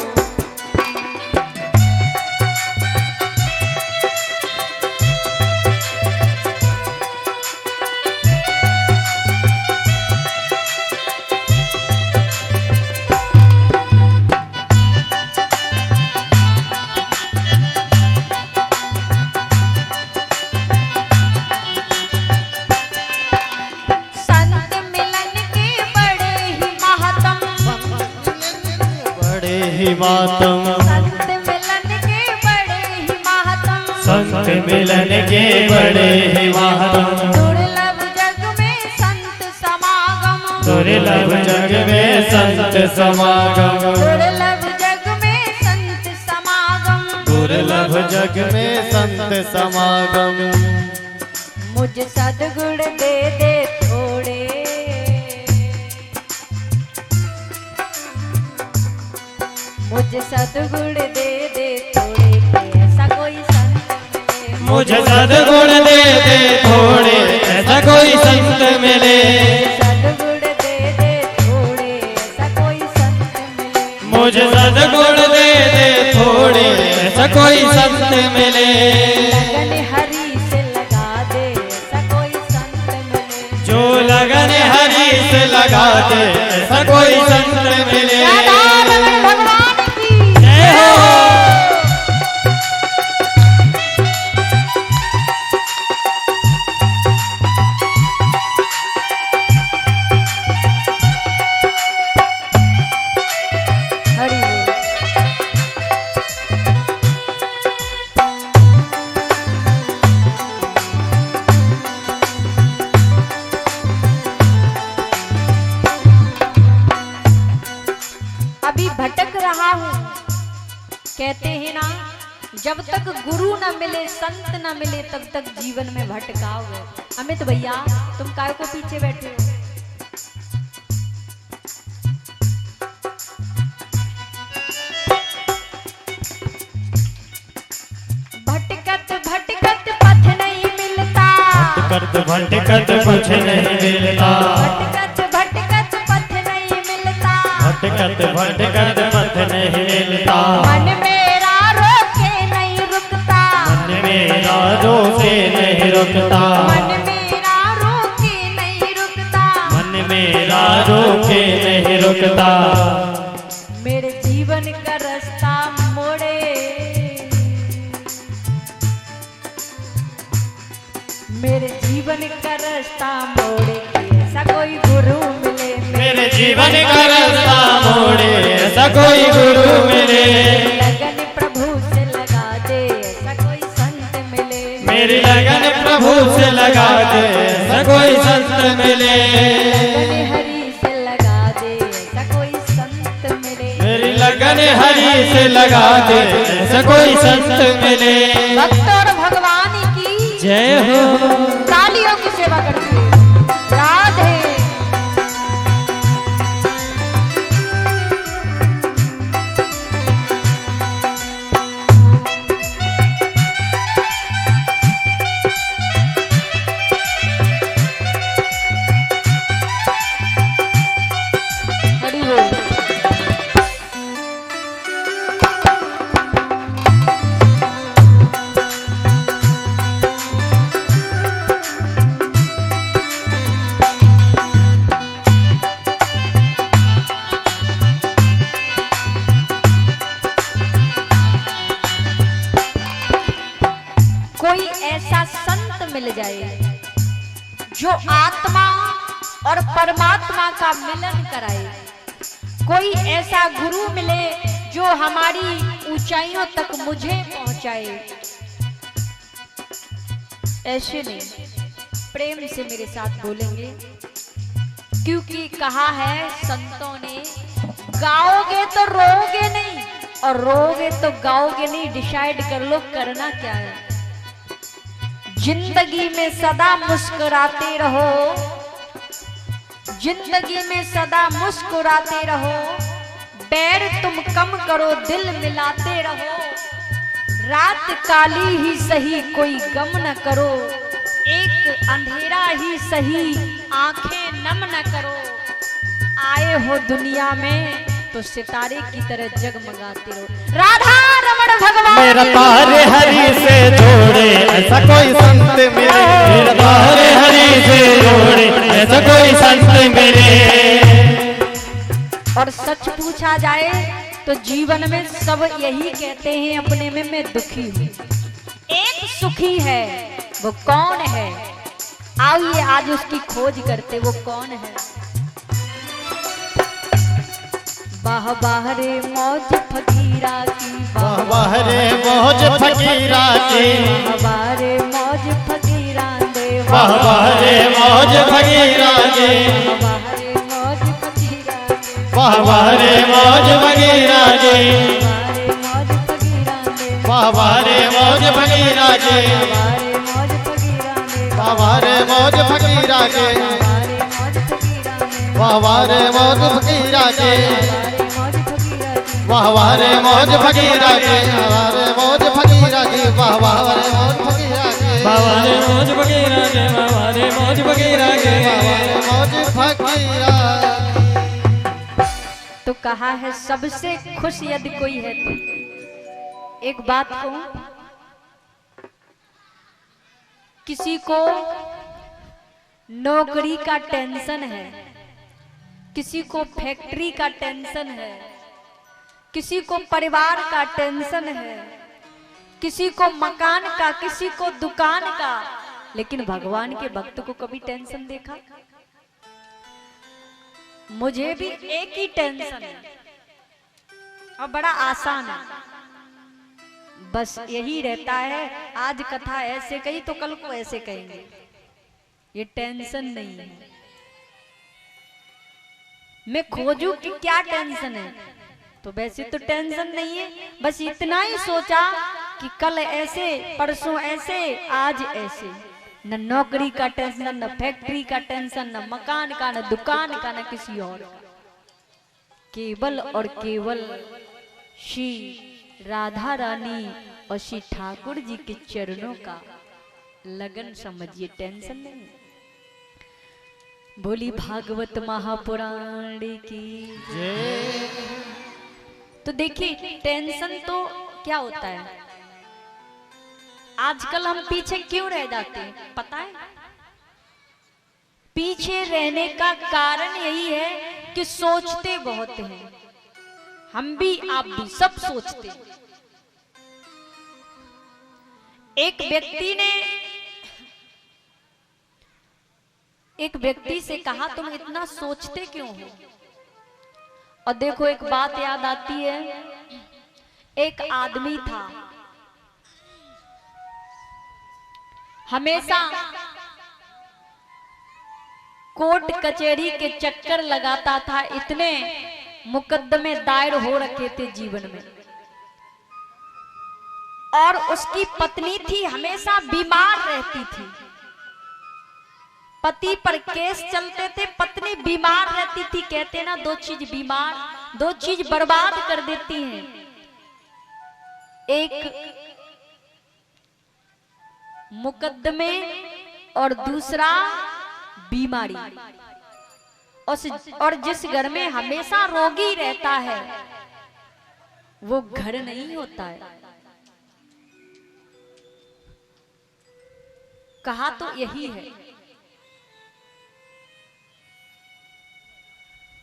मातम, संत मिलन के बड़े ही मातम, संत मिलन के बड़े ही मातम। दुर्लभ जग में संत समागम, दुर्लभ जग में संत समागम, दुर्लभ जग में संत समागम, दुर्लभ जग में संत समागम। मुझ सद्गुण दे दे थोड़े, मुझ सद्गुण दे दे थोड़े, ऐसा कोई संत मिले। मुझे सद्गुण दे दे थोड़े, ऐसा कोई संत मिले। सद्गुण दे दे थोड़े, ऐसा कोई संत मिले। मुझे सद्गुण दे दे थोड़े, ऐसा कोई संत मिले। लगन हरि से लगा दे, ऐसा कोई संत मिले। जो लगन हरि से लगा दे, ऐसा कोई संत मिले। राधारमण भगवान की जय हो। हरि बोल। अभी भटक रहा हूँ, कहते हैं ना, जब तक गुरु न मिले, संत न मिले, तब तक जीवन में भटकाव है। अमित भैया, तुम काय को पीछे बैठे हो? भटकत भटकत पथ नहीं मिलता, भटकत भटकत कुछ नहीं मिलता, भटकत भटकत पथ नहीं मिलता, भटकत भटकत पथ नहीं मिलता। मन मेरा रोके नहीं रुकता, मन मेरा रोके नहीं रुकता, मन मेरा रोके नहीं रुकता, मन मेरा रोके नहीं रुकता। मेरे जीवन का रास्ता मोड़े, मेरे जीवन का रास्ता मोड़े, ऐसा कोई गुरु मिले। मेरे जीवन का रास्ता मोड़े, ऐसा कोई गुरु मिले। लगन प्रभु से लगा दे, ऐसा कोई संत मिले। मेरी लगन प्रभु से लगा दे, ऐसा कोई संत मिले। लगन हरि से लगा दे, ऐसा कोई संत मिले। मेरी लगन हरि से लगा दे, ऐसा कोई संत मिले। भक्त और भगवान की जय हो। तालियों की सेवा करती है। राधे। हरि बोल। कोई ऐसा संत मिल जाए जो आत्मा और परमात्मा का मिलन कराए, कोई ऐसा गुरु मिले जो हमारी ऊंचाइयों तक मुझे पहुंचाए। ऐसे नहीं, प्रेम से मेरे साथ बोलेंगे, क्योंकि कहा है संतों ने, गाओगे तो रोओगे नहीं और रोओगे तो गाओगे नहीं। डिसाइड कर लो करना क्या है। जिंदगी में सदा मुस्कुराते रहो, जिंदगी में सदा मुस्कुराते रहो। बैर तुम कम करो, दिल मिलाते रहो। रात काली ही सही, कोई गम न करो। एक अंधेरा ही सही, आंखें नम न करो। आए हो दुनिया में तो सितारे की तरह जगमगाते रहो। राधा रमण भगवान मेरा तारे हरि से जोड़े, ऐसा कोई संत मिले। मेरा तारे हरि से जोड़े, ऐसा कोई संत मिले। और सच पूछा जाए तो जीवन में सब यही कहते हैं अपने में, मैं दुखी हूँ। एक सुखी है, वो कौन है? आइए आज उसकी खोज करते, वो कौन है? वाह वाह रे मौज फकीरा की, वाह वाह रे मौज फकीरा की, वाह वाह रे मौज फकीरा दे, वाह वाह रे मौज फकीरा की, वाह वाह रे मौज फकीरा दे, वाह वाह रे मौज फकीरा की, वाह वाह रे मौज फकीरा की, वाह वाह रे मौज फकीरा की, वाह वाह रे मौज फकीरा की, वाह वाह रे मौज फकीरा की, वाह वाह रे मौज फकीरा की, बाबा रे मौज फकीरा के, बाबा रे मौज फकीरा के। तो कहा है सबसे खुश यदि कोई है तो एक बात कहूं, किसी को नौकरी का टेंशन है, किसी को फैक्ट्री का टेंशन है, किसी को परिवार का टेंशन है, किसी को मकान का, किसी को दुकान का, लेकिन भगवान के भक्त को कभी टेंशन देखा? मुझे भी एक ही टेंशन है और बड़ा आसान है, बस यही रहता है आज कथा ऐसे कही तो कल को ऐसे कहेंगे, ये टेंशन नहीं है। मैं खोजूं कि क्या टेंशन है, तो वैसे तो टेंशन नहीं है, बस इतना ही सोचा कि कल ऐसे, परसों ऐसे, आज ऐसे। न नौकरी का टेंशन, न फैक्ट्री का टेंशन, न मकान का, न दुकान का, न किसी और का, केवल और केवल श्री राधा रानी और श्री ठाकुर जी के चरणों का लगन समझिए, टेंशन नहीं। बोली भागवत महापुराण की जय। तो देखिए टेंशन तो क्या होता है, आजकल हम पीछे क्यों रह जाते हैं पता है? पीछे रहने का कारण यही है कि सोचते बहुत हैं, हम भी आप भी सब सोचते हैं। एक व्यक्ति से कहा तुम इतना सोचते क्यों हो? और देखो एक बात याद आती है, एक आदमी था हमेशा कोर्ट कचहरी के चक्कर लगाता था, इतने मुकदमे दायर हो रखे थे जीवन में, और उसकी पत्नी थी हमेशा बीमार रहती थी, पति पर केस चलते थे, पत्नी बीमार रहती थी। कहते ना दो चीज बीमार, दो चीज बर्बाद कर देती हैं, एक मुकदमे और दूसरा बीमारी। और जिस घर में हमेशा रोगी रहता है वो घर नहीं होता है। कहा तो यही है।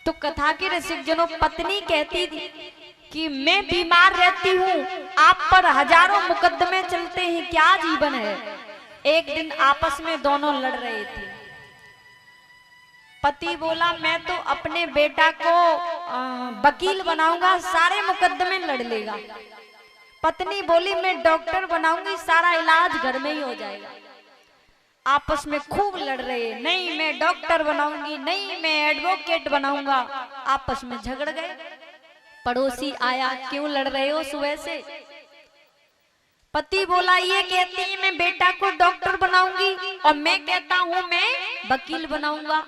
तो कथा के रसिक जनों, पत्नी कहती थी कि मैं बीमार रहती हूँ, आप पर हजारों मुकदमे चलते हैं, क्या जीवन है। एक दिन आपस में दोनों लड़ रहे थे। पति बोला मैं तो अपने बेटा को वकील बनाऊंगा, सारे मुकदमे लड़ लेगा। पत्नी बोली मैं डॉक्टर बनाऊंगी, सारा इलाज घर में ही हो जाएगा। आपस में खूब लड़ रहे, नहीं मैं डॉक्टर बनाऊंगी, नहीं मैं एडवोकेट बनाऊंगा। आपस में झगड़ गए। पड़ोसी आया, क्यों लड़ रहे हो सुबह से? पति बोला ये कहती है मैं बेटा को डॉक्टर बनाऊंगी और मैं कहता हूं मैं वकील बनाऊंगा।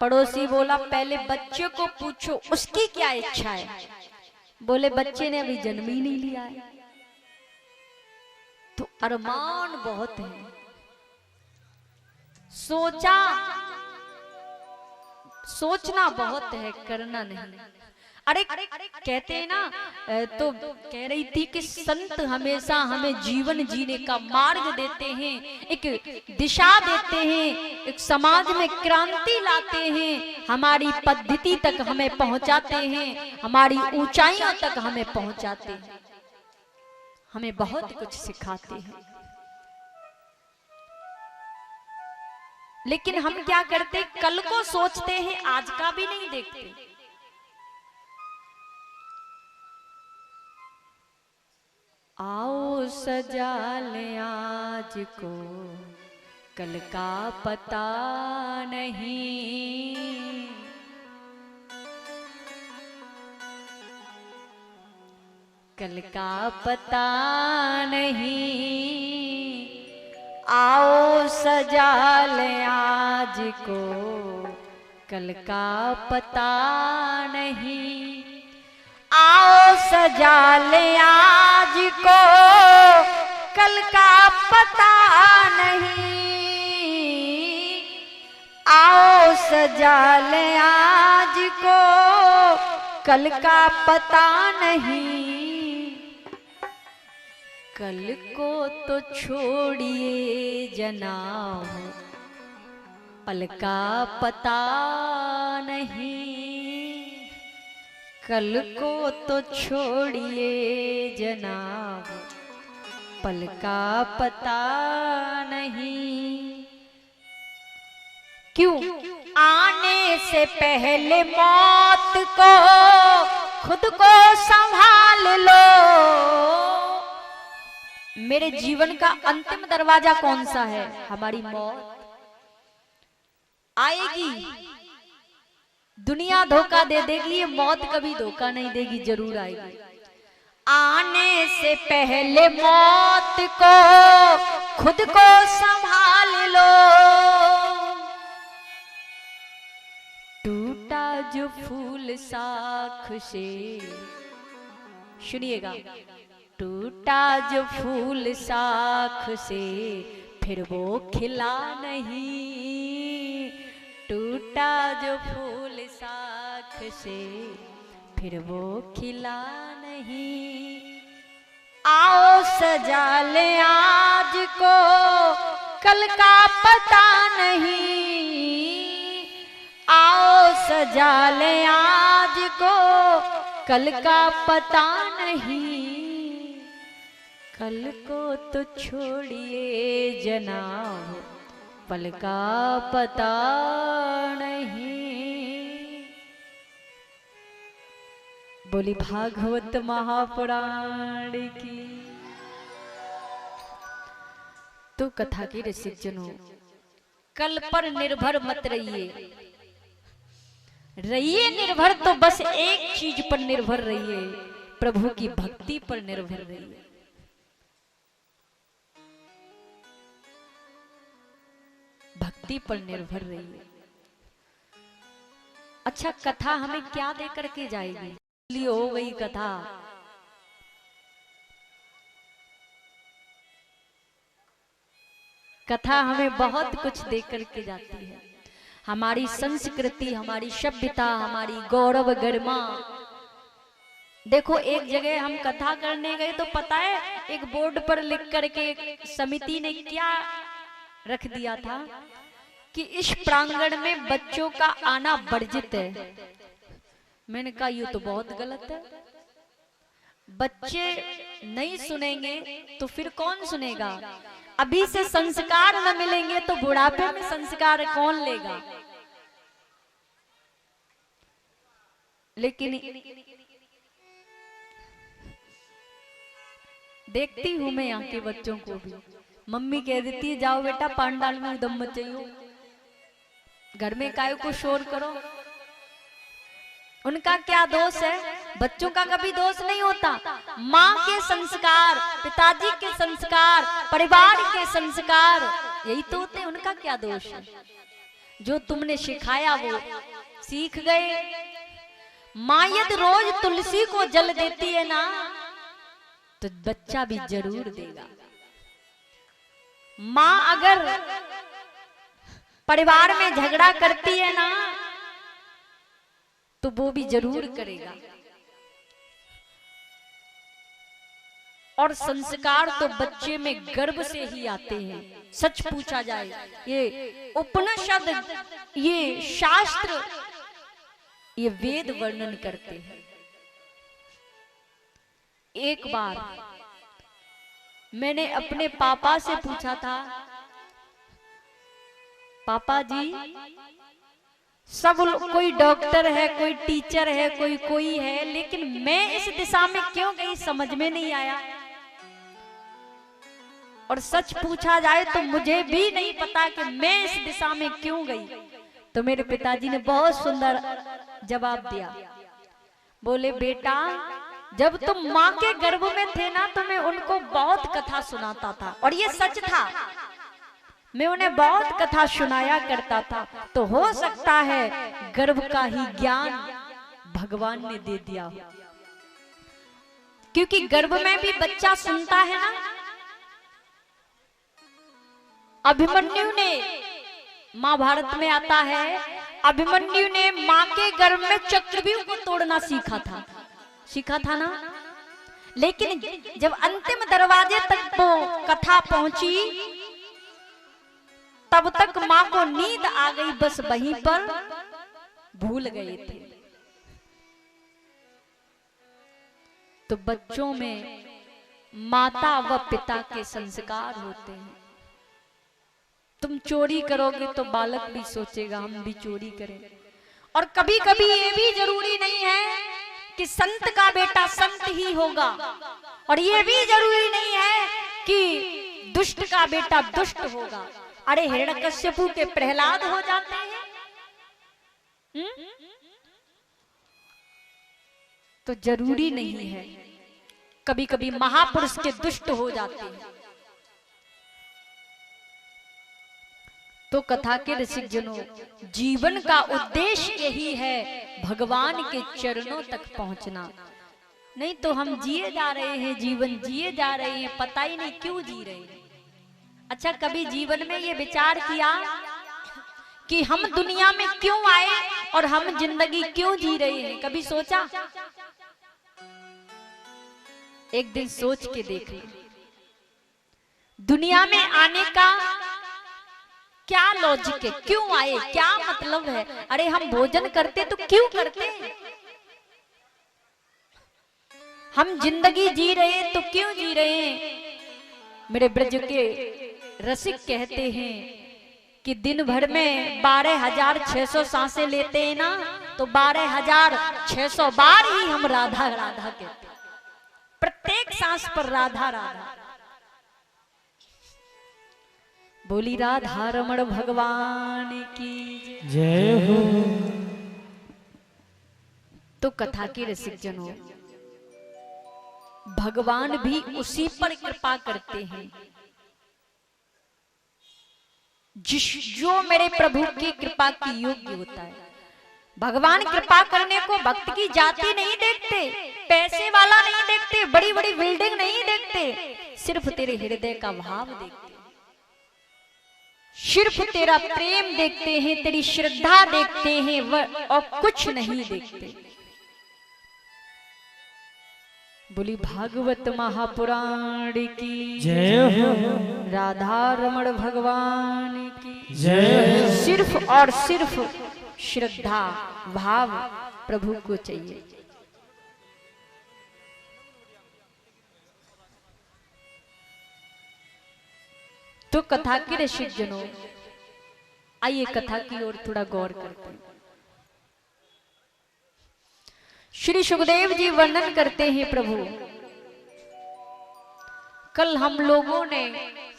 पड़ोसी बोला पहले बच्चे को पूछो उसकी क्या इच्छा है। बोले बच्चे ने अभी जन्म ही नहीं लिया है। तो अरमान बहुत है, सोचना बहुत है, करना नहीं। अरे कहते हैं ना, तो कह रही थी कि संत हमेशा हमें जीवन जीने का मार्ग देते हैं, एक दिशा देते हैं, एक समाज में क्रांति लाते हैं, हमारी पद्धति तक हमें पहुंचाते हैं, हमारी ऊंचाइयों तक हमें पहुंचाते हैं, हमें बहुत कुछ सिखाते हैं। लेकिन हम क्या करते, कल को सोचते हैं, आज का भी नहीं देखते। आओ सजा ले आज को, कल का पता नहीं। कल का पता नहीं, आओ सजा ले आज को, कल का पता नहीं। आओ सजा ले आज को, कल का पता नहीं। आओ सजा ले आज को, कल का पता नहीं। कल को तो छोड़िए जनाब, पल का पता नहीं। कल को तो छोड़िए जनाब, पल का पता नहीं। क्यों आने से पहले मौत को खुद को संभाल लो। मेरे जीवन का अंतिम दरवाजा कौन सा है? हमारी मौत आएगी। दुनिया धोखा दे देगी, ये मौत कभी धोखा नहीं देगी, जरूर आएगी। आने से पहले मौत को खुद को संभाल लो। टूटा जो फूल साख से, सुनिएगा, टूटा जो फूल साख से फिर वो खिला नहीं। टूटा जो फूल साख से फिर वो खिला नहीं। आओ सजा ले आज को, कल का पता नहीं। आओ सजा ले आज को, कल का पता नहीं। कल को तो छोड़िए जनाब, पल का पता नहीं। बोली भागवत महापुराण की। तो कथा के रसिक जनों, कल पर निर्भर मत रहिए। रहिए निर्भर तो बस एक चीज पर निर्भर रहिए, प्रभु की भक्ति पर निर्भर रहिए। भक्ति पर निर्भर रहिए। अच्छा, कथा हमें क्या दे करके जाएगी? इसलिए हो गई कथा। कथा हमें बहुत कुछ दे करके जाती है। हमारी संस्कृति, हमारी सभ्यता, हमारी गौरव गरिमा। देखो, एक जगह हम कथा करने गए तो पता है, एक बोर्ड पर लिख करके समिति ने क्या रख दिया था कि इस प्रांगण में बच्चों का आना वर्जित है। मैंने कहा ये तो बहुत गलत है। बच्चे नहीं सुनेंगे तो फिर कौन सुनेगा? अभी से संस्कार न मिलेंगे तो बुढ़ापे में संस्कार कौन लेगा? लेकिन देखती हूं मैं यहाँ के बच्चों को भी, मम्मी कह देती है जाओ बेटा पांडाल में उदम मत जाइयो, घर में काय को शोर करो। उनका क्या दोष है? बच्चों का कभी दोष नहीं होता। माँ के संस्कार, पिताजी के संस्कार, परिवार के संस्कार यही तो होते हैं। उनका क्या दोष है? जो तुमने सिखाया वो सीख गए। माँ यदि रोज तुलसी को जल देती है ना, तो बच्चा भी जरूर देगा। माँ अगर परिवार में झगड़ा करती है ना, तो वो भी जरूर करेगा। और संस्कार तो बच्चे में गर्भ से ही आते हैं। सच पूछा जाए, ये उपनिषद, ये शास्त्र, ये वेद वर्णन करते हैं। एक बार मैंने अपने पापा से पूछा था, पापा जी सब कोई डॉक्टर है, कोई टीचर है, कोई है, लेकिन मैं इस दिशा में क्यों गई समझ में नहीं आया। और सच पूछा जाए तो मुझे भी नहीं पता कि मैं इस दिशा में क्यों गई। तो मेरे पिताजी ने बहुत सुंदर जवाब दिया। बोले बेटा, जब तुम माँ के गर्भ में थे ना तो मैं उनको बहुत कथा सुनाता था, और ये सच था, मैं उन्हें बहुत कथा सुनाया करता था। तो हो सकता है गर्भ का ही ज्ञान भगवान ने दे दिया हो, क्योंकि गर्भ में भी बच्चा सुनता है ना। अभिमन्यु ने, महाभारत में आता है, अभिमन्यु ने माँ के गर्भ में चक्रव्यूह को तोड़ना सीखा था ना। लेकिन जब अंतिम दरवाजे तक वो कथा पहुंची तब तक माँ को नींद आ गई, बस वहीं पर भूल गए थे। तो बच्चों में माता व पिता के संस्कार होते हैं। तुम चोरी करोगे तो बालक भी सोचेगा हम भी चोरी करें। और कभी कभी ये भी जरूरी नहीं है कि संत का बेटा संत ही होगा, और ये भी जरूरी नहीं है कि दुष्ट का बेटा दुष्ट होगा। अरे हिरण्यकश्यपु के प्रहलाद हो जाते हैं। तो जरूरी नहीं है, कभी कभी महापुरुष के दुष्ट हो जाते हैं। तो कथा के रसिक जनों, जीवन का उद्देश्य यही है, भगवान के चरणों तक पहुंचना। नहीं तो हम जिए जा रहे हैं, जीवन जिए जा रहे हैं, पता ही नहीं क्यों जी रहे हैं। अच्छा, कभी जीवन में ये विचार किया कि हम दुनिया में क्यों आए और हम जिंदगी क्यों जी रहे हैं? कभी सोचा? एक दिन सोच के देख ले, दुनिया में आने का क्या लॉजिक है, क्यों आए, क्या मतलब है? अरे हम भोजन करते तो क्यों करते हैं? हम जिंदगी जी रहे हैं तो क्यों जी रहे हैं? मेरे ब्रज के रसिक कहते हैं कि दिन भर में 12,600 सांसें लेते हैं ना, तो 12,600 बार ही हम राधा राधा कहते हैं, प्रत्येक सांस पर राधा राधा। बोली राधा रमण भगवान की जय हो। तो कथा के रसिक जनों, भगवान भी उसी पर कृपा करते हैं जो मेरे प्रभु की कृपा की योग्य होता है। भगवान कृपा करने को भक्त की जाति नहीं देखते, पैसे वाला नहीं देखते, बड़ी बड़ी बिल्डिंग नहीं देखते, सिर्फ तेरे हृदय का भाव देखते, सिर्फ तेरा प्रेम देखते हैं, तेरी श्रद्धा देखते हैं, और कुछ नहीं देखते। बोली भागवत महापुराण की जय हो। राधा रमण भगवान की जय। सिर्फ और सिर्फ श्रद्धा भाव प्रभु को चाहिए। तो कथा के रसिक जनों, आइए कथा की ओर थोड़ा गौर करते हैं। श्री सुखदेव जी वर्णन करते हैं, प्रभु कल हम लोगों ने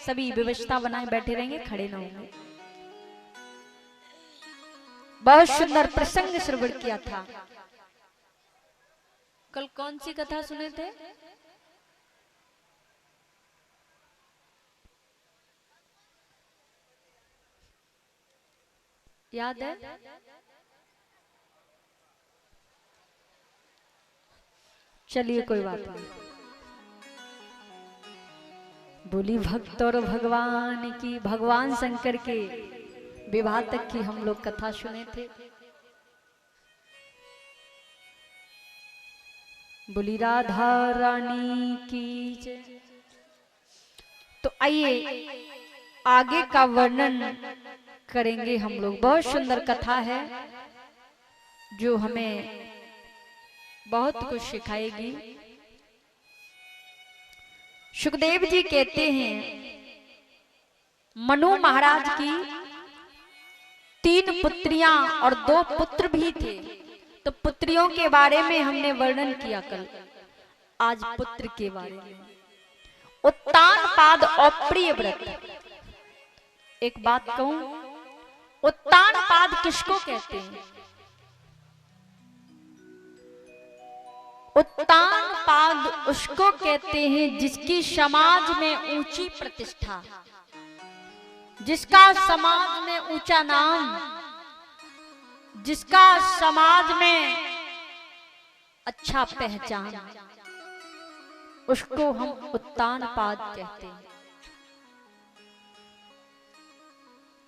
सभी व्यवस्था बनाए बैठे रहेंगे, खड़े न होंगे। बहुत सुंदर प्रसंग श्रवण किया था। कल कौन सी कथा सुने थे? याद है? चलिए कोई बात नहीं। बोली भक्त और भगवान की, भगवान शंकर के विवाह तक की हम लोग कथा सुने थे। बोली राधा रानी की जय। तो आइए आगे का वर्णन करेंगे हम लोग। बहुत सुंदर कथा है जो हमें बहुत कुछ सिखाएगी। सुखदेव जी कहते हैं, मनु महाराज की 3 पुत्रियां और 2 पुत्र भी थे। तो पुत्रियों के बारे में हमने वर्णन किया कल, आज पुत्र के बारे में। उत्तान पाद और प्रिय व्रत। एक बात कहूं, उत्तान पाद किसको कहते हैं? उत्तान पाद उसको कहते हैं जिसकी समाज में ऊंची प्रतिष्ठा, जिसका समाज में ऊंचा नाम, जिसका समाज में अच्छा पहचान, उसको हम उत्तान पाद कहते हैं।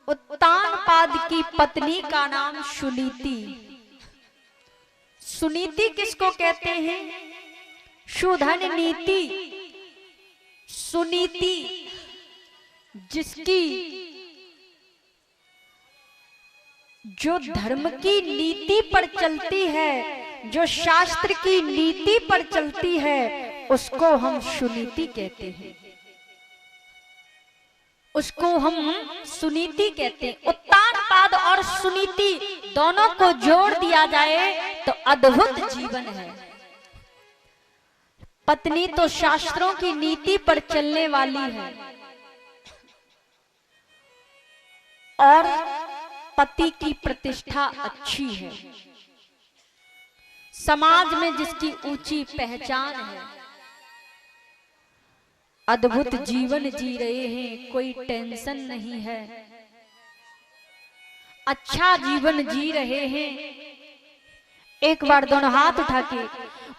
उत्तान पाद की पत्नी का नाम सुनीति। सुनीति किसको कहते हैं? सुधन नीति। सुनीति जिसकी जो धर्म की नीति पर चलती है, जो शास्त्र की नीति पर चलती है, उसको हम सुनीति कहते हैं। उसको हम सुनीति कहते हैं। उत्तान पाद और सुनीति दोनों को जोड़ दिया जाए तो अद्भुत जीवन है। पत्नी तो शास्त्रों की नीति पर चलने वाली है और पति की प्रतिष्ठा अच्छी है, समाज में जिसकी ऊंची पहचान है, अद्भुत जीवन जी रहे हैं, कोई टेंशन नहीं है, अच्छा जीवन जी रहे हैं। एक बार दोनों हाथ उठा के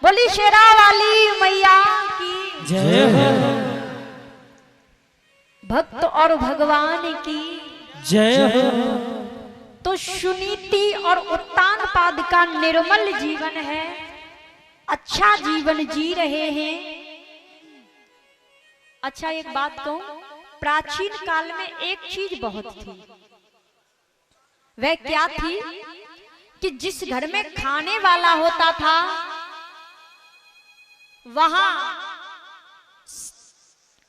बोली शेरा वाली मैया की जय हो, भक्त और भगवान की जय हो। तो सुनीति और उत्तान पाद का निर्मल जीवन है, अच्छा जीवन जी रहे हैं। अच्छा एक बात कहूं, प्राचीन काल में एक चीज बहुत थी, वह क्या थी कि जिस घर में खाने वाला होता था वहां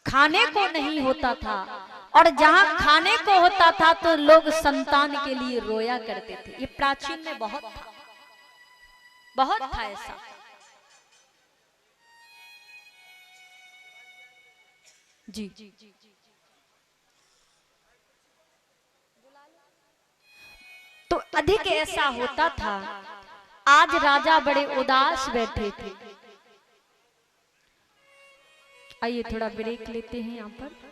खाने को नहीं होता था, और जहां खाने को होता था तो लोग संतान के लिए रोया करते थे। ये प्राचीन में बहुत था, बहुत था ऐसा। जी तो अधिक ऐसा होता था। आज राजा बड़े उदास बैठे थे। आइए थोड़ा ब्रेक लेते हैं यहाँ पर।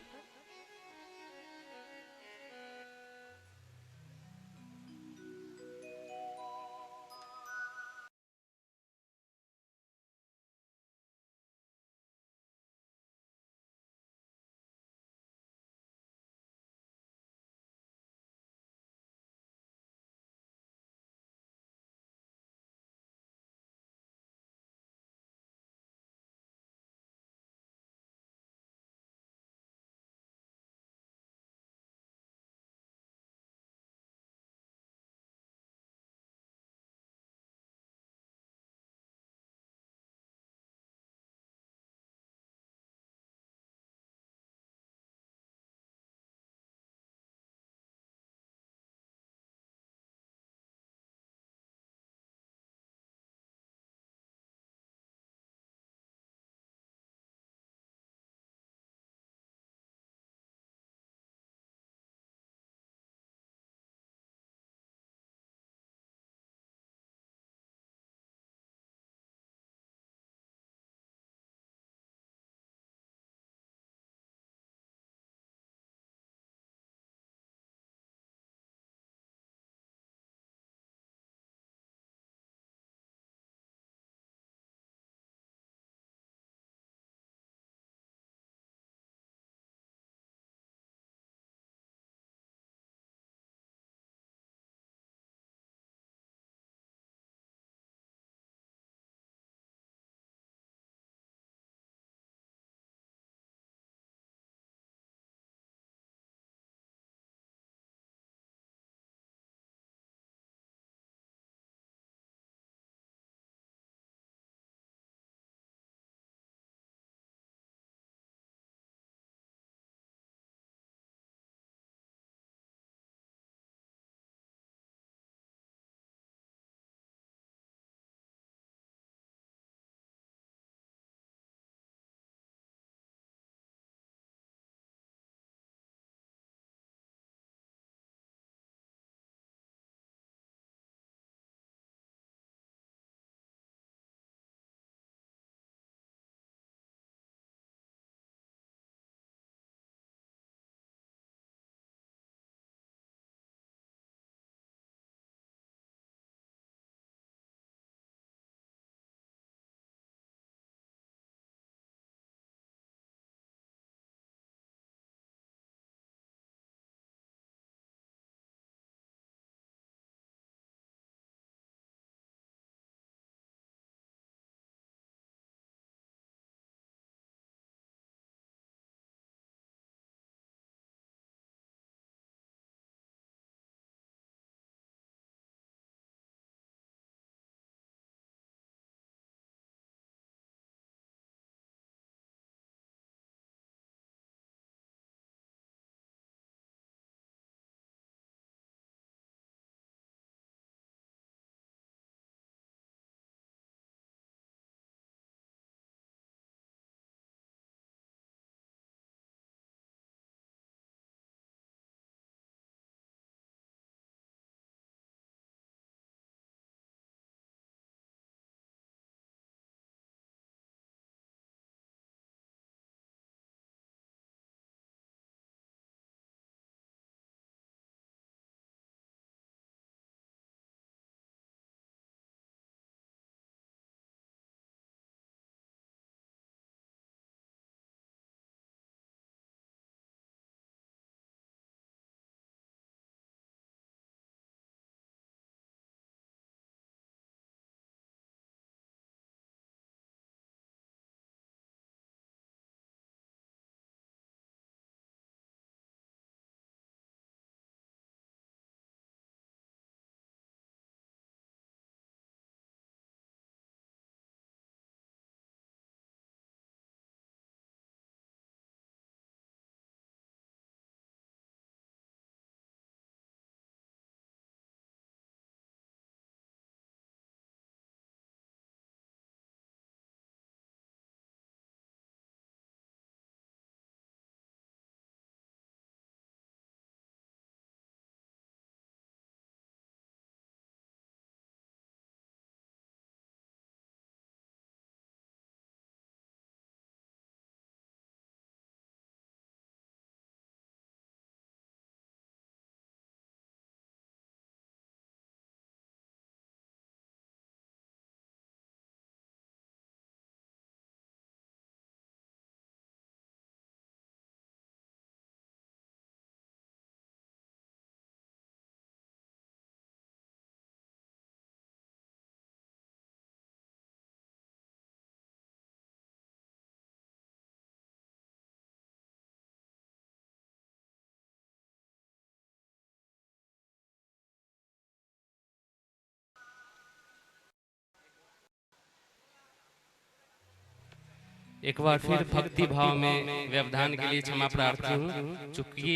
एक बार फिर भक्ति भाव में व्यवधान के लिए क्षमा प्रार्थी हूँ। चूंकि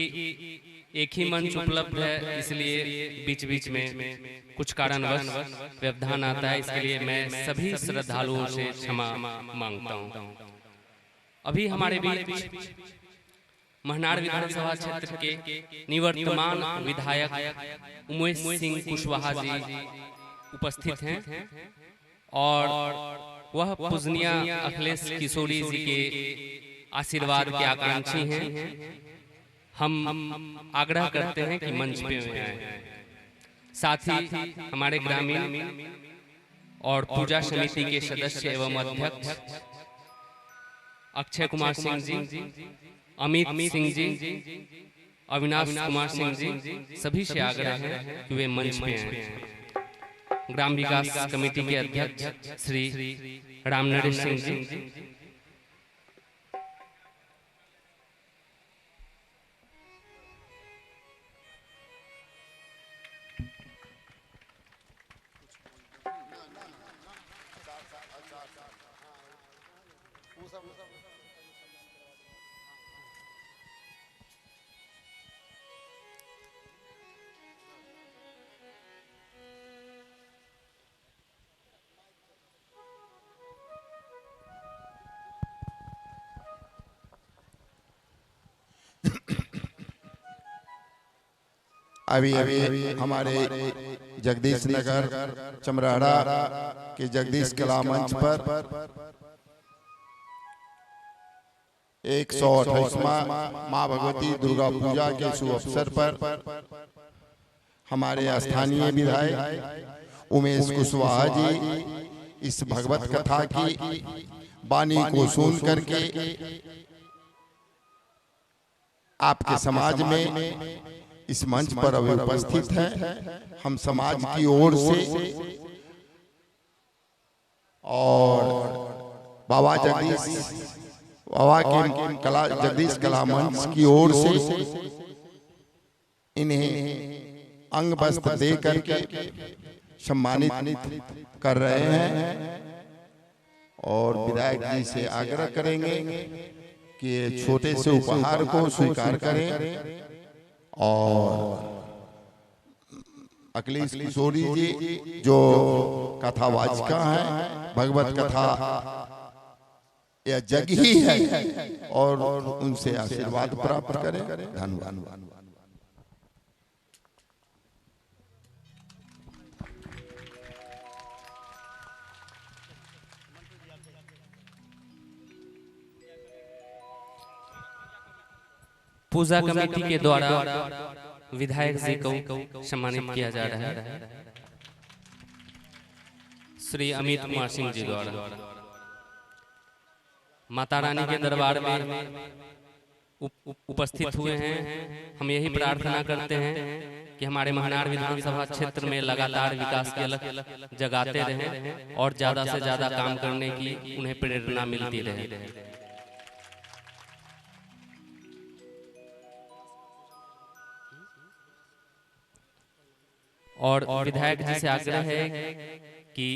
एक ही मंच उपलब्ध है, इसलिए बीच बीच में कुछ कारणवश व्यवधान आता है। इसके लिए मैं सभी श्रद्धालुओं से क्षमा मांगता हूँ। अभी हमारे बीच महनार विधानसभा क्षेत्र के निवर्तमान विधायक उमेश सिंह कुशवाहा जी उपस्थित हैं और वह पूजनीय अखिलेश किशोरी जी के आशीर्वाद के आकांक्षी हैं। हम आग्रह करते हैं कि मंच पे आएं। साथ ही हमारे ग्रामीण और पूजा समिति के सदस्य एवं अध्यक्ष अक्षय कुमार सिंह जी, अमित सिंह जी, अविनाश कुमार सिंह जी, सभी से आग्रह है कि वे मंच पे आएं। ग्राम विकास कमेटी के अध्यक्ष श्री रामनरेश सिंह जी, अभी हमारे जगदीश नगर चमराड़ा के जगदीश कला मंच पर 128वां माँ भगवती दुर्गा पूजा के शुभ अवसर पर हमारे स्थानीय विधायक उमेश कुशवाहा जी इस भगवत कथा की वाणी को सुन करके आपके समाज में इस मंच पर अभी उपस्थित है। हम समाज की ओर से और बाबा के जगदीश कला मंच की ओर से इन्हें अंग वस्त्र दे करके सम्मानित कर रहे हैं और विधायक जी से आग्रह करेंगे कि छोटे से उपहार को स्वीकार करें। और अखिलेश किशोरी जी जो कथावाचिका हैं, भगवत कथा यह जग ही है और उनसे आशीर्वाद प्राप्त करें। धन्यवाद। पूजा कमेटी के द्वारा विधायक जी को सम्मानित किया जा रहा है श्री अमित कुमार सिंह जी द्वारा। माता रानी के दरबार में उपस्थित हुए हैं। हम यही प्रार्थना करते हैं कि हमारे महनार विधानसभा क्षेत्र में लगातार विकास की अलग जगाते रहें और ज्यादा से ज्यादा काम करने की उन्हें प्रेरणा मिलती रहे। और विधायक जी से आग्रह है कि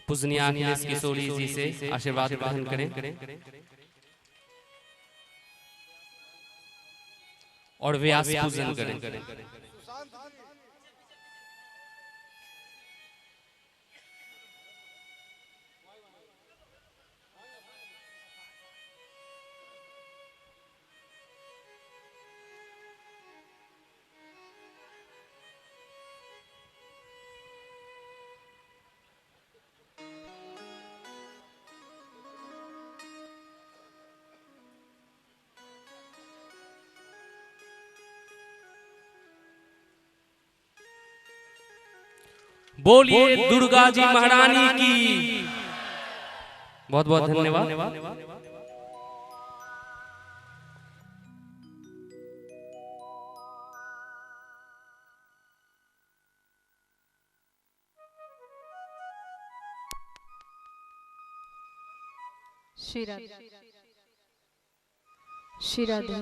पूजनीय अखिलेश किशोरी जी से आशीर्वाद ग्रहण करें और व्यास पूजन करें। बोलिए दुर्गा जी महारानी की। बहुत बहुत धन्यवाद। श्री राधे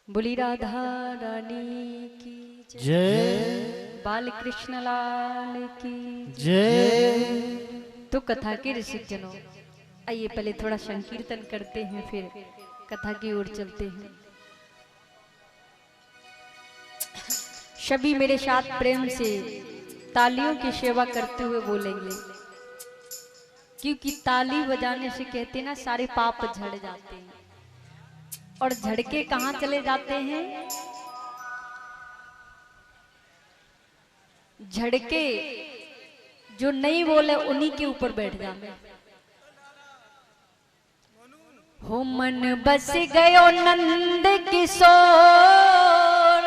बोली राधा रानी की जय, बाल कृष्ण लाल की जय। तो कथा के ऋषिक जनों, आइए पहले थोड़ा संकीर्तन करते हैं, फिर कथा की ओर चलते हैं। सभी मेरे साथ प्रेम से तालियों की सेवा करते हुए बोलेंगे, क्योंकि ताली बजाने से कहते ना सारे पाप झड़ जाते हैं। और झड़के कहाँ चले जाते हैं? झड़के जो नहीं बोले उन्हीं के ऊपर बैठ जाते। हो मन बस गयो नंद किशोर,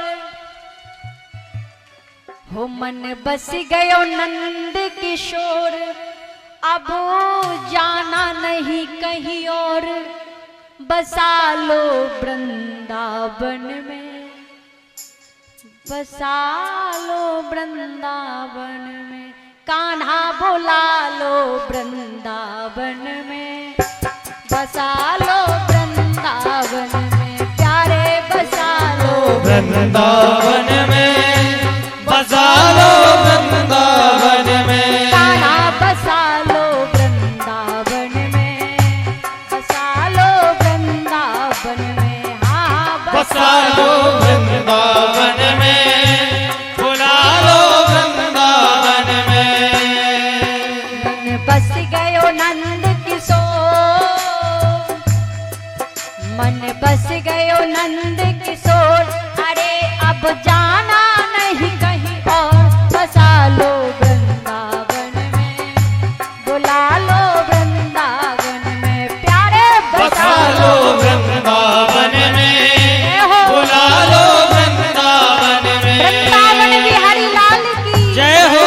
हो मन बस गयो नंद किशोर, अब जाना नहीं कहीं और, बसा लो वृंदावन में, बसा लो वृंदावन में, कान्हा बुला लो वृंदावन में, बसा लो वृंदावन में, प्यारे बसा लो वृंदावन में, बसा लो वृंदावन में, कान्हा बसा लो वृंदावन में, बसा लो वृंदावन में, हाँ बसा लो वृंदावन में, बुला लो वृंदावन में। मन बस गयो नंद किशोर, मन बस गयो नंद किशोर, अरे अब जाना नहीं कहीं और, बसा लो वृंदावन में, बुला लो वृंदावन में, प्यारे बसा लो वृंदावन में, बुला लो वृंदावन में। वृंदावन बिहारी लाल की जय हो।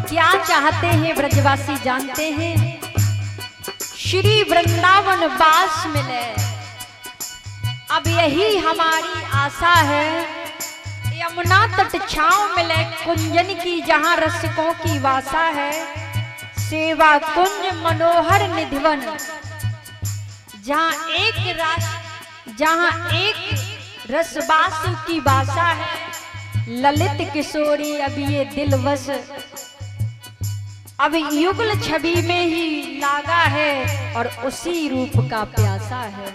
क्या चाहते हैं ब्रजवासी जानते हैं? श्री वृंदावन वास मिले, अब यही हमारी आशा है। यमुना तट छांव मिले कुंजन की, जहां रसिकों की वासा है। सेवा कुंज मनोहर निधिवन, जहां एक रसबासु की वासा है। ललित किशोरी अब ये दिलवश, अब युगल छवि में ही लागा है, और उसी रूप का प्यासा है।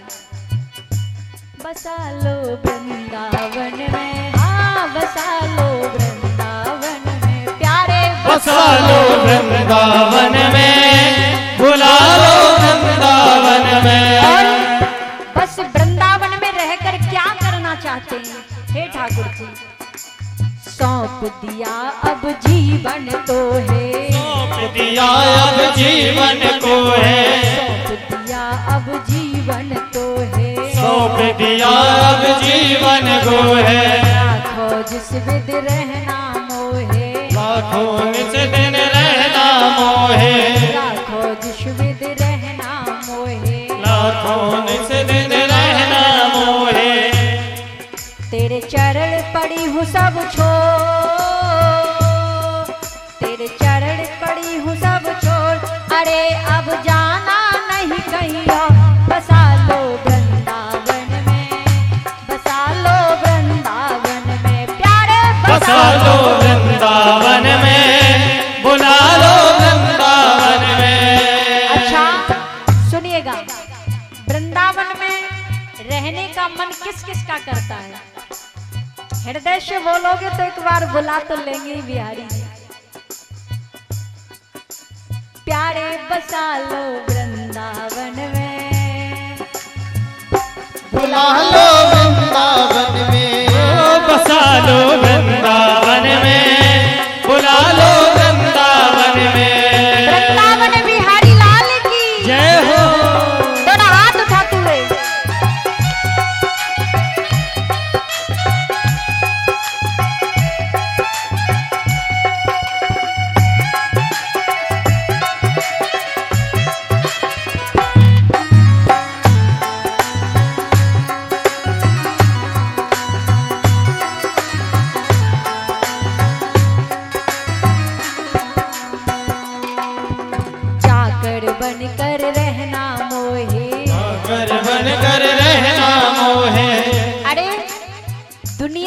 बसा लो वृंदावन में, हाँ बसा लो वृंदावन में, प्यारे बसा लो वृंदावन में, बुला लो वृंदावन में। और बस वृंदावन में रहकर क्या करना चाहते हैं? हे ठाकुर जी, सौंप दिया अब जीवन तो है, सौंप दिया अब जीवन को है, सौंप दिया अब जीवन तो है, सौंप दिया अब जीवन को है। लाखों जिस विद रहना मोहे, लाखों निस दिन रहना मोहे, लाखों जिस विद रहना मोहे, लाखों निस दिन रहना मोहे। तेरे चरण पड़ी हूँ सब छोड़, तेरे चरण पड़ी हूँ सब छोड़, अरे अब जाना नहीं कहीं और, बसा लो वृंदावन में, बसा लो वृंदावन में, प्यारे बसा लो वृंदावन में, बुला लो वृंदावन में। अच्छा सुनिएगा, वृंदावन में रहने का मन किस किस का करता है? हृदय से बोलोगे तो एक बार बुला तो लेंगे ही बिहारी जी। प्यारे बसा लो वृंदावन में, बुला लो वृंदावन में, बसा लो वृंदावन में, बुला लो वृंदावन में। वृंदावन बिहारी लाल की जय हो। दोनों हाथ उठाते हुए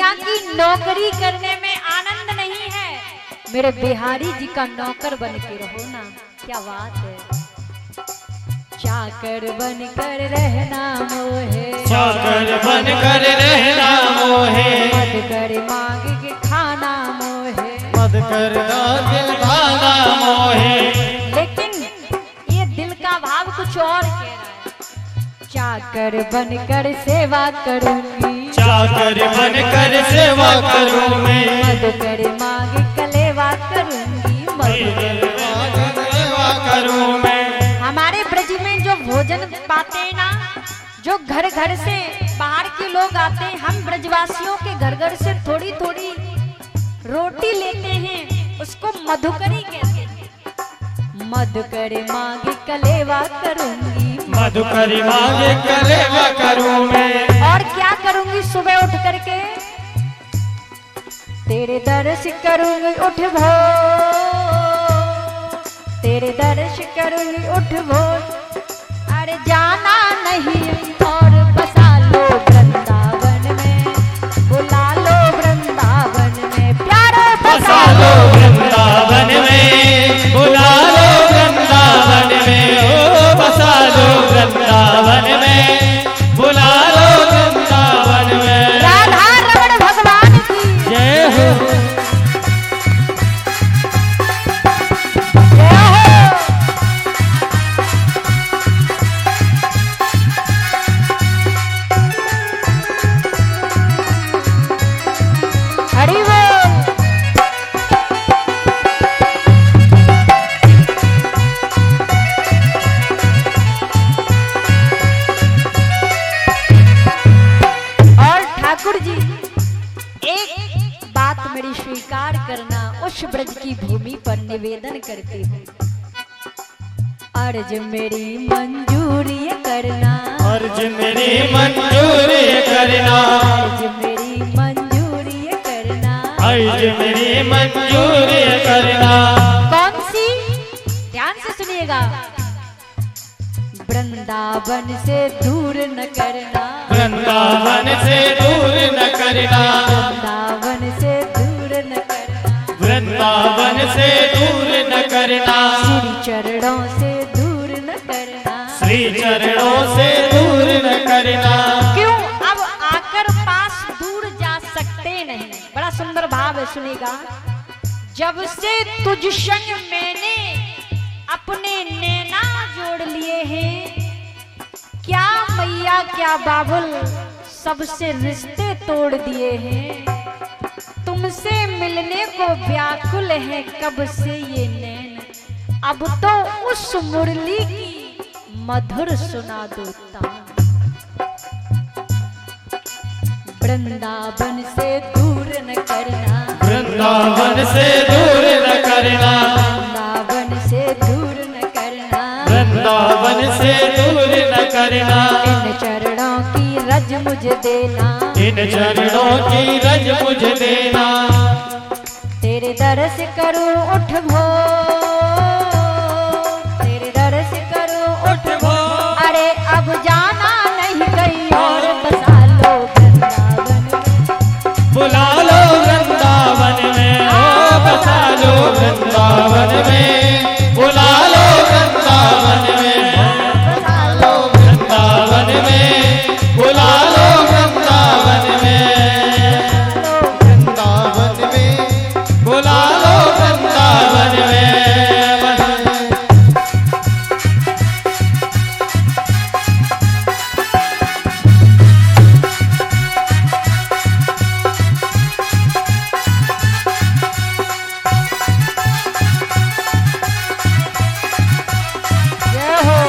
दुनिया की नौकरी करने में आनंद नहीं है, मेरे बिहारी जी का नौकर बन के रहो ना। क्या बात है। चाकर बन कर रहना मोहे, चाकर बन कर रहना मोहे, मत कर मांग के खाना मोहे, मत कर के खाना मोहे। लेकिन ये दिल का भाव कुछ और कह रहा है। चाकर बन कर सेवा करूंगी, चाकर बन कर सेवा करूं मैं, मत कर मांग कलेवा करूंगी, मत कर सेवा करूं मैं। हमारे ब्रज में जो भोजन पाते हैं ना, जो घर घर से बाहर के लोग आते हैं, हम ब्रजवासियों के घर घर से थोड़ी थोड़ी रोटी लेते हैं, उसको मधुकरी कहते हैं। मधुकर मांगे कलेवा करूंगी, मधुकरी मांगे कलेवा करूं मैं। और क्या करूंगी सुबह उठ करके, तेरे दर्श करूंगी उठ भो, तेरे दर्श करूंगी उठ भो। अरे जाना नहीं और बसा लो वृंदावन में, बुला लो वृंदावन में, प्यारे बसा लो वृंदावन में, बुला लो वृंदावन में, ओ बसा लो वृंदावन में, बुला लो वृंदावन में। राधा रमण भगवान की जय हो। जय हो। हरि बोल। और ठाकुर जी एक बात मेरी स्वीकार करना, उस ब्रज की भूमि पर निवेदन करती हूँ, अर्ज मेरी मंजूरी करना, अर्ज मेरी मंजूरी करना, अर्ज मेरी मंजूरी करना। अर्ज मेरी मंजूरी करना। कौन सी? ध्यान से सुनिएगा। वृंदावन से दूर न करना, वृंदावन से दूर न करना, वृंदावन से दूर न करना, वृंदावन से दूर न करना, श्री चरणों से दूर न करना। श्री चरणों से दूर न करना। क्यों? अब आकर पास दूर जा सकते नहीं। बड़ा सुंदर भाव है, सुनिएगा। जब से तुझ संग मैंने अपने नैना जोड़ लिए हैं, क्या मैया क्या बाबुल सबसे रिश्ते तोड़ दिए हैं। तुमसे मिलने को व्याकुल है कब से ये नैन, अब तो उस मुरली की मधुर सुना दो तान। वृंदावन से दूर न करना, वृंदावन से दूर न करना, वृंदावन से दूर न करना, वृंदावन से दूर न करना। इन चरणों की रज मुझे देना, इन चरणों की रज मुझे देना। तेरे दर्श करूं उठ भो, तेरे दर्श करूं उठ भो। अरे अब जाना नहीं कहीं और, बसा लो वृंदावन में, बुला लो वृंदावन में, ओ बसा लो वृंदावन में, बुला लो वृंदावन में, बसा लो वृंदावन में, बुला लो वृंदावन में, वृंदावन में बुला लो वृंदावन में। जय हो।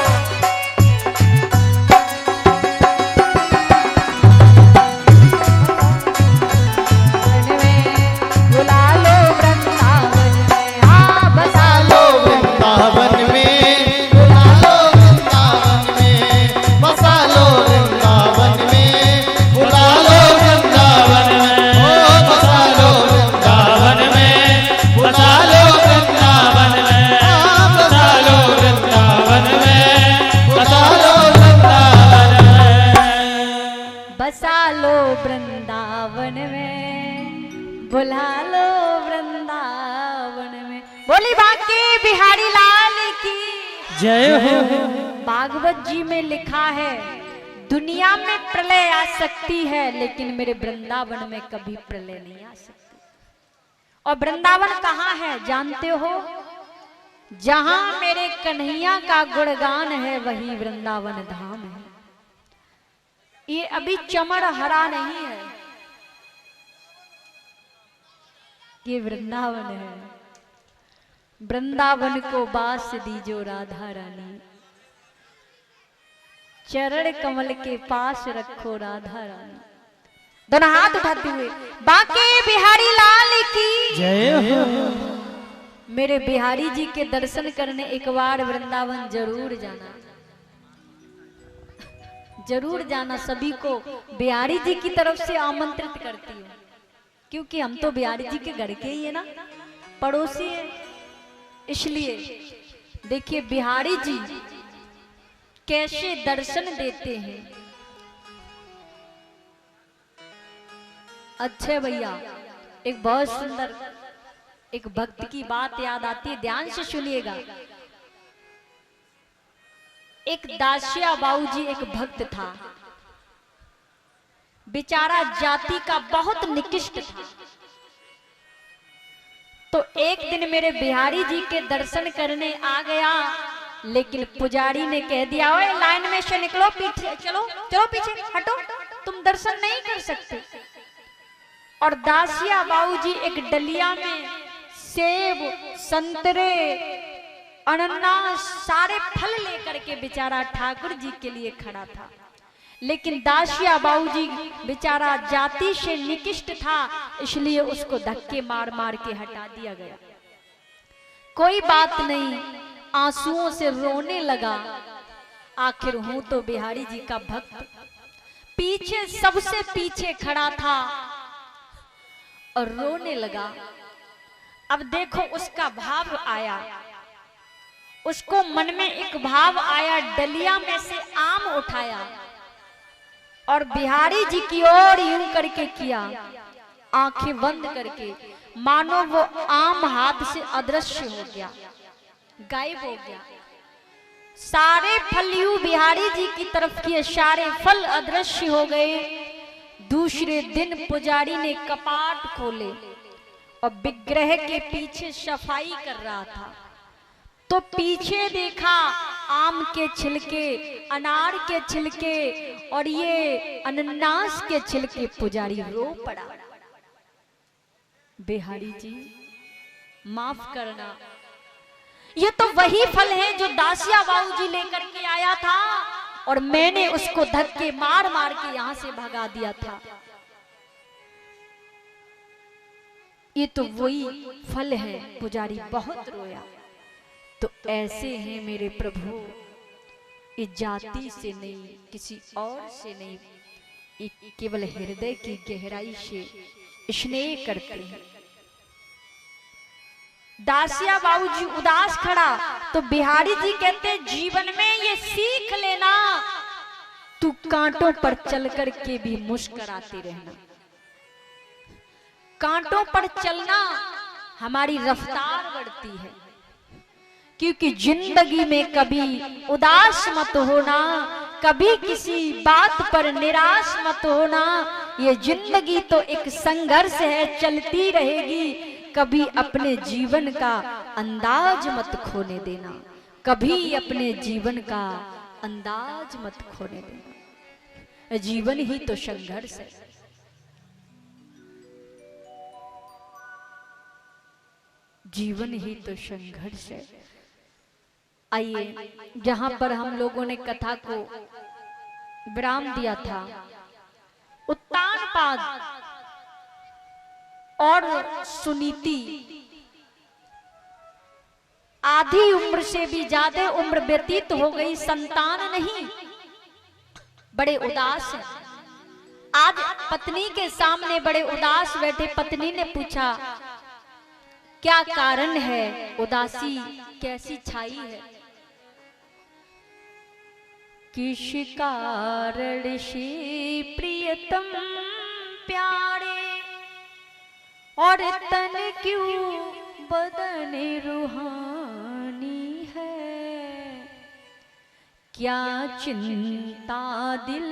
बुला लो वृंदावन में, हाँ बसा लो वृंदावन में, बुला लो वृंदावन में, बसा लो वृंदावन में, बुला लो वृंदावन में, ओ बसा लो वृंदावन में, बसा लो वृंदावन में, बसा लो वृंदावन में, बसा लो वृंदावन में। बसा लो वृंदावन में। बुला लो वृंदावन में। बोली बांके बिहारी लाल की जय हो। भागवत जी में लिखा है दुनिया में प्रलय आ सकती है लेकिन मेरे वृंदावन में कभी प्रलय नहीं आ सकती। और वृंदावन कहाँ है जानते हो? जहां मेरे कन्हैया का गुणगान है वही वृंदावन धाम है। ये अभी चमर हरा नहीं है, ये वृंदावन है। वृंदावन को बास दीजो राधा रानी, चरण कमल के पास रखो राधा रानी। दोनों हाथ उठाते हुए बांके बिहारी लाल की जय हो। मेरे बिहारी जी के दर्शन करने एक बार वृंदावन जरूर जाना, जरूर जाना। सभी को बिहारी जी की तरफ से आमंत्रित करती हूँ, क्योंकि हम तो बिहारी जी के घर के ही है ना, पड़ोसी है। इसलिए देखिए बिहारी जी कैसे दर्शन देते हैं। अच्छे भैया, एक बहुत सुंदर एक भक्त की बात याद आती है, ध्यान से सुनिएगा। एक दासिया बाबूजी एक भक्त था, बेचारा जाति का बहुत निकृष्ट था। तो एक दिन मेरे बिहारी जी के दर्शन करने आ गया, लेकिन पुजारी ने कह दिया ओए लाइन में से निकलो, पीछे चलो, चलो पीछे हटो, तुम दर्शन नहीं कर सकते। और दासिया बाबूजी एक डलिया में सेब, संतरे, अनानास सारे फल लेकर के बेचारा ठाकुर जी के लिए खड़ा था। लेकिन दासिया बाबूजी बेचारा जाति से निकृष्ट था, इसलिए उसको धक्के मार मार के हटा दिया गया। कोई बात नहीं, आंसुओं से रोने लगा। आखिर हूं तो बिहारी जी का भक्त, पीछे सबसे पीछे खड़ा था और रोने लगा। अब देखो उसका भाव आया, उसको मन में एक भाव आया, डलिया में से आम उठाया और बिहारी जी की ओर यूं करके किया, आंखें बंद करके, मानो वो आम हाथ से अदृश्य हो गया, गायब हो गया। सारे फल यूं बिहारी जी की तरफ किए, सारे फल अदृश्य हो गए। दूसरे दिन पुजारी ने कपाट खोले और विग्रह के पीछे सफाई कर रहा था, तो पीछे देखा आम के छिलके, अनार के छिलके और ये अनानास के छिलके। पुजारी रो पड़ा, बिहारी जी माफ करना, ये तो वही फल है जो दासिया बाबूजी लेकर के आया था और मैंने उसको धक्के मार मार के यहां से भगा दिया था। ये तो वही फल है। पुजारी बहुत रोया। तो ऐसे हैं मेरे प्रभु, ये जाति से नहीं, किसी और से नहीं, ये केवल हृदय की गहराई से स्नेह करते हैं। दासिया बाबूजी उदास खड़ा, तो बिहारी जी कहते जीवन में ये सीख लेना, तू कांटों पर चल कर के भी मुस्कुराते रहना। कांटों पर चलना हमारी रफ्तार बढ़ती है, क्योंकि जिंदगी में कभी उदास मत होना, कभी किसी बात पर निराश मत होना। ये जिंदगी तो एक संघर्ष है, चलती रहेगी। कभी अपने जीवन का अंदाज मत खोने देना, कभी अपने जीवन का अंदाज मत खोने देना। जीवन ही तो संघर्ष है। जीवन ही तो संघर्ष है। आइए, जहां पर हम लोगों ने कथा को विराम दिया था, उत्तान पाद और सुनीति आधी उम्र से भी ज्यादा उम्र व्यतीत हो गई, संतान नहीं, बड़े उदास हैं। आज पत्नी के सामने बड़े उदास बैठे। पत्नी ने पूछा क्या कारण है, उदासी कैसी छाई है? किस कारण से प्रियतम प्यारे और तन क्यों बदन रूहानी है, क्या चिंता दिल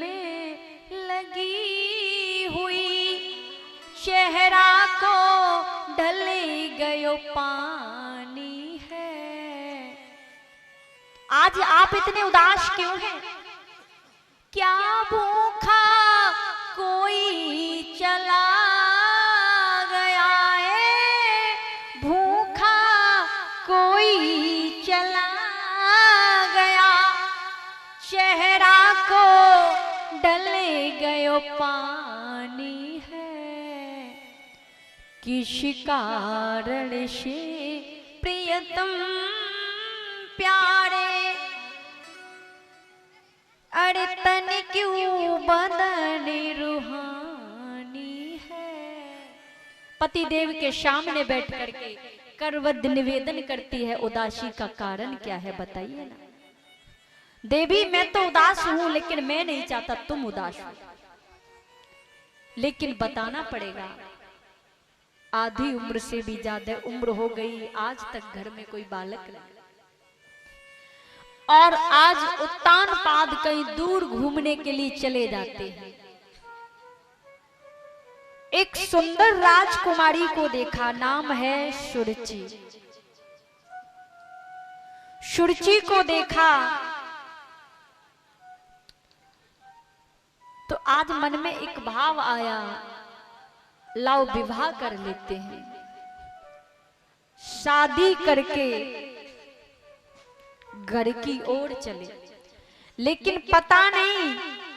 में लगी हुई, चेहरा को ढल गयो पानी है। आज आप इतने उदास क्यों हैं? क्या भूखा कोई चला गया है, भूखा कोई चला गया, चेहरा को डले गयो पानी है, किस कारण से प्रियतम प्यारे, अरे तन क्यों बदन रूहानी है। पति देव के सामने बैठ करके करवद निवेदन करती है, उदासी का कारण क्या है बताइए ना। देवी मैं तो उदास हूं, लेकिन मैं नहीं चाहता तुम उदास हो, लेकिन बताना पड़ेगा। आधी उम्र से भी ज्यादा उम्र हो गई, आज तक घर में कोई बालक नहीं, और आज उत्तान पाद कहीं दूर घूमने के लिए चले जाते हैं। एक सुंदर राजकुमारी को देखा, नाम है सुरुचि। सुरुचि को देखा तो आज मन में एक भाव आया, लाओ विवाह कर लेते हैं, शादी करके घर की ओर चले। लेकिन पता नहीं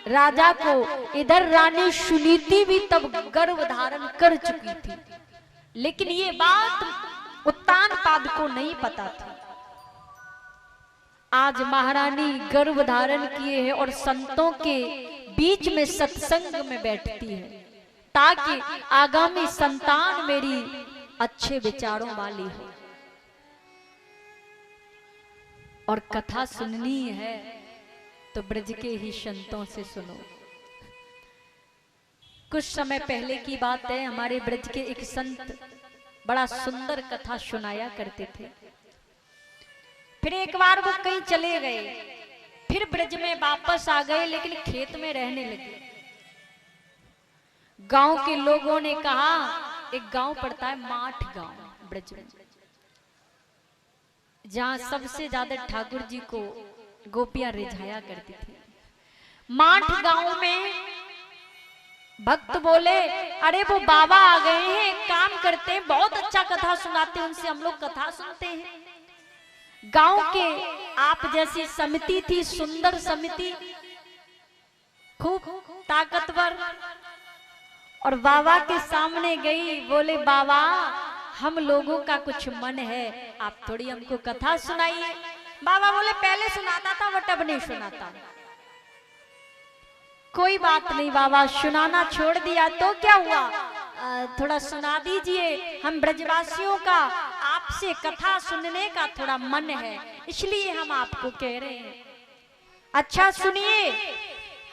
राजा को, इधर रानी सुनीति भी तब गर्भ धारण कर चुकी थी, लेकिन ये बात उत्तान पाद को नहीं पता थी। आज महारानी गर्भ धारण किए हैं और संतों के बीच में सत्संग में बैठती है, ताकि आगामी संतान मेरी अच्छे विचारों वाली हो। और कथा सुननी है तो ब्रज के ही संतों से सुनो। कुछ समय पहले की बात है, हमारे ब्रज के एक संत बड़ा सुंदर कथा सुनाया करते थे। फिर एक बार वो कहीं चले गए, फिर ब्रज में वापस आ गए, लेकिन खेत में रहने लगे। गांव के लोगों ने कहा, एक गांव पड़ता है माठ गांव ब्रज में, जहां सबसे ज्यादा ठाकुर जी को गोपियां रिझाया करती थी। माठ गांव में भक्त बोले, अरे वो बाबा आ गए हैं, काम करते हैं, बहुत अच्छा कथा सुनाते हैं, उनसे हम लोग कथा सुनते हैं। गांव के आप जैसी समिति थी, सुंदर समिति, खूब ताकतवर, और बाबा के सामने गई, बोले बाबा हम लोगों का कुछ मन है, आप थोड़ी हमको कथा सुनाइए। बाबा बोले पहले सुनाता था, बट अब नहीं सुनाता। कोई बात नहीं बाबा, सुनाना छोड़ दिया तो क्या हुआ, थोड़ा सुना दीजिए, हम ब्रजवासियों का आपसे कथा सुनने का थोड़ा मन है, इसलिए हम आपको कह रहे हैं। अच्छा सुनिए,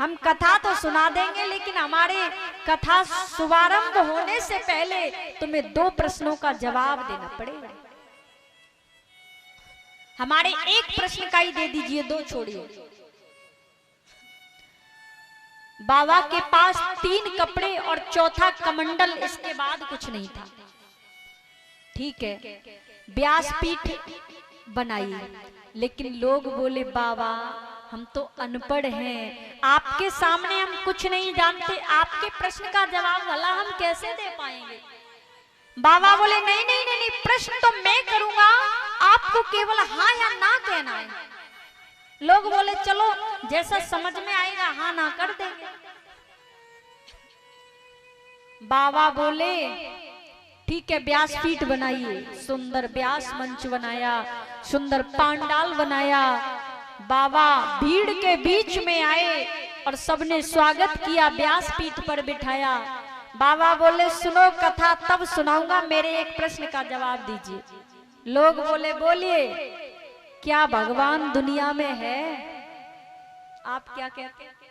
हम कथा तो सुना देंगे, लेकिन हमारे कथा शुभारंभ होने से पहले तुम्हें 2 प्रश्नों का जवाब देना पड़ेगा। हमारे एक प्रश्न का ही दे दीजिए, 2 छोड़िए। बाबा के पास 3 कपड़े और चौथा कमंडल, इसके बाद कुछ नहीं था। ठीक है, व्यासपीठ बनाई, लेकिन लोग बोले बाबा हम तो अनपढ़ हैं, आपके सामने हम कुछ नहीं जानते, आपके प्रश्न का जवाब भला हम कैसे दे पाएंगे। बाबा बोले नहीं नहीं नहीं, नहीं, प्रश्न तो मैं करूंगा, आपको केवल हाँ या ना कहना है। लोग बोले चलो जैसा समझ में आएगा हाँ ना कर देंगे। बाबा बोले ठीक है, व्यासपीठ बनाइए, सुंदर व्यास मंच बनाया, सुंदर पांडाल बनाया। बाबा भीड़ के बीच में आए और सबने स्वागत किया, व्यासपीठ पर बिठाया। बाबा बोले सुनो कथा तब सुनाऊंगा, मेरे एक प्रश्न का जवाब दीजिए। लोग बोले बोलिए, क्या भगवान दुनिया में है? आप क्या कहते हैं?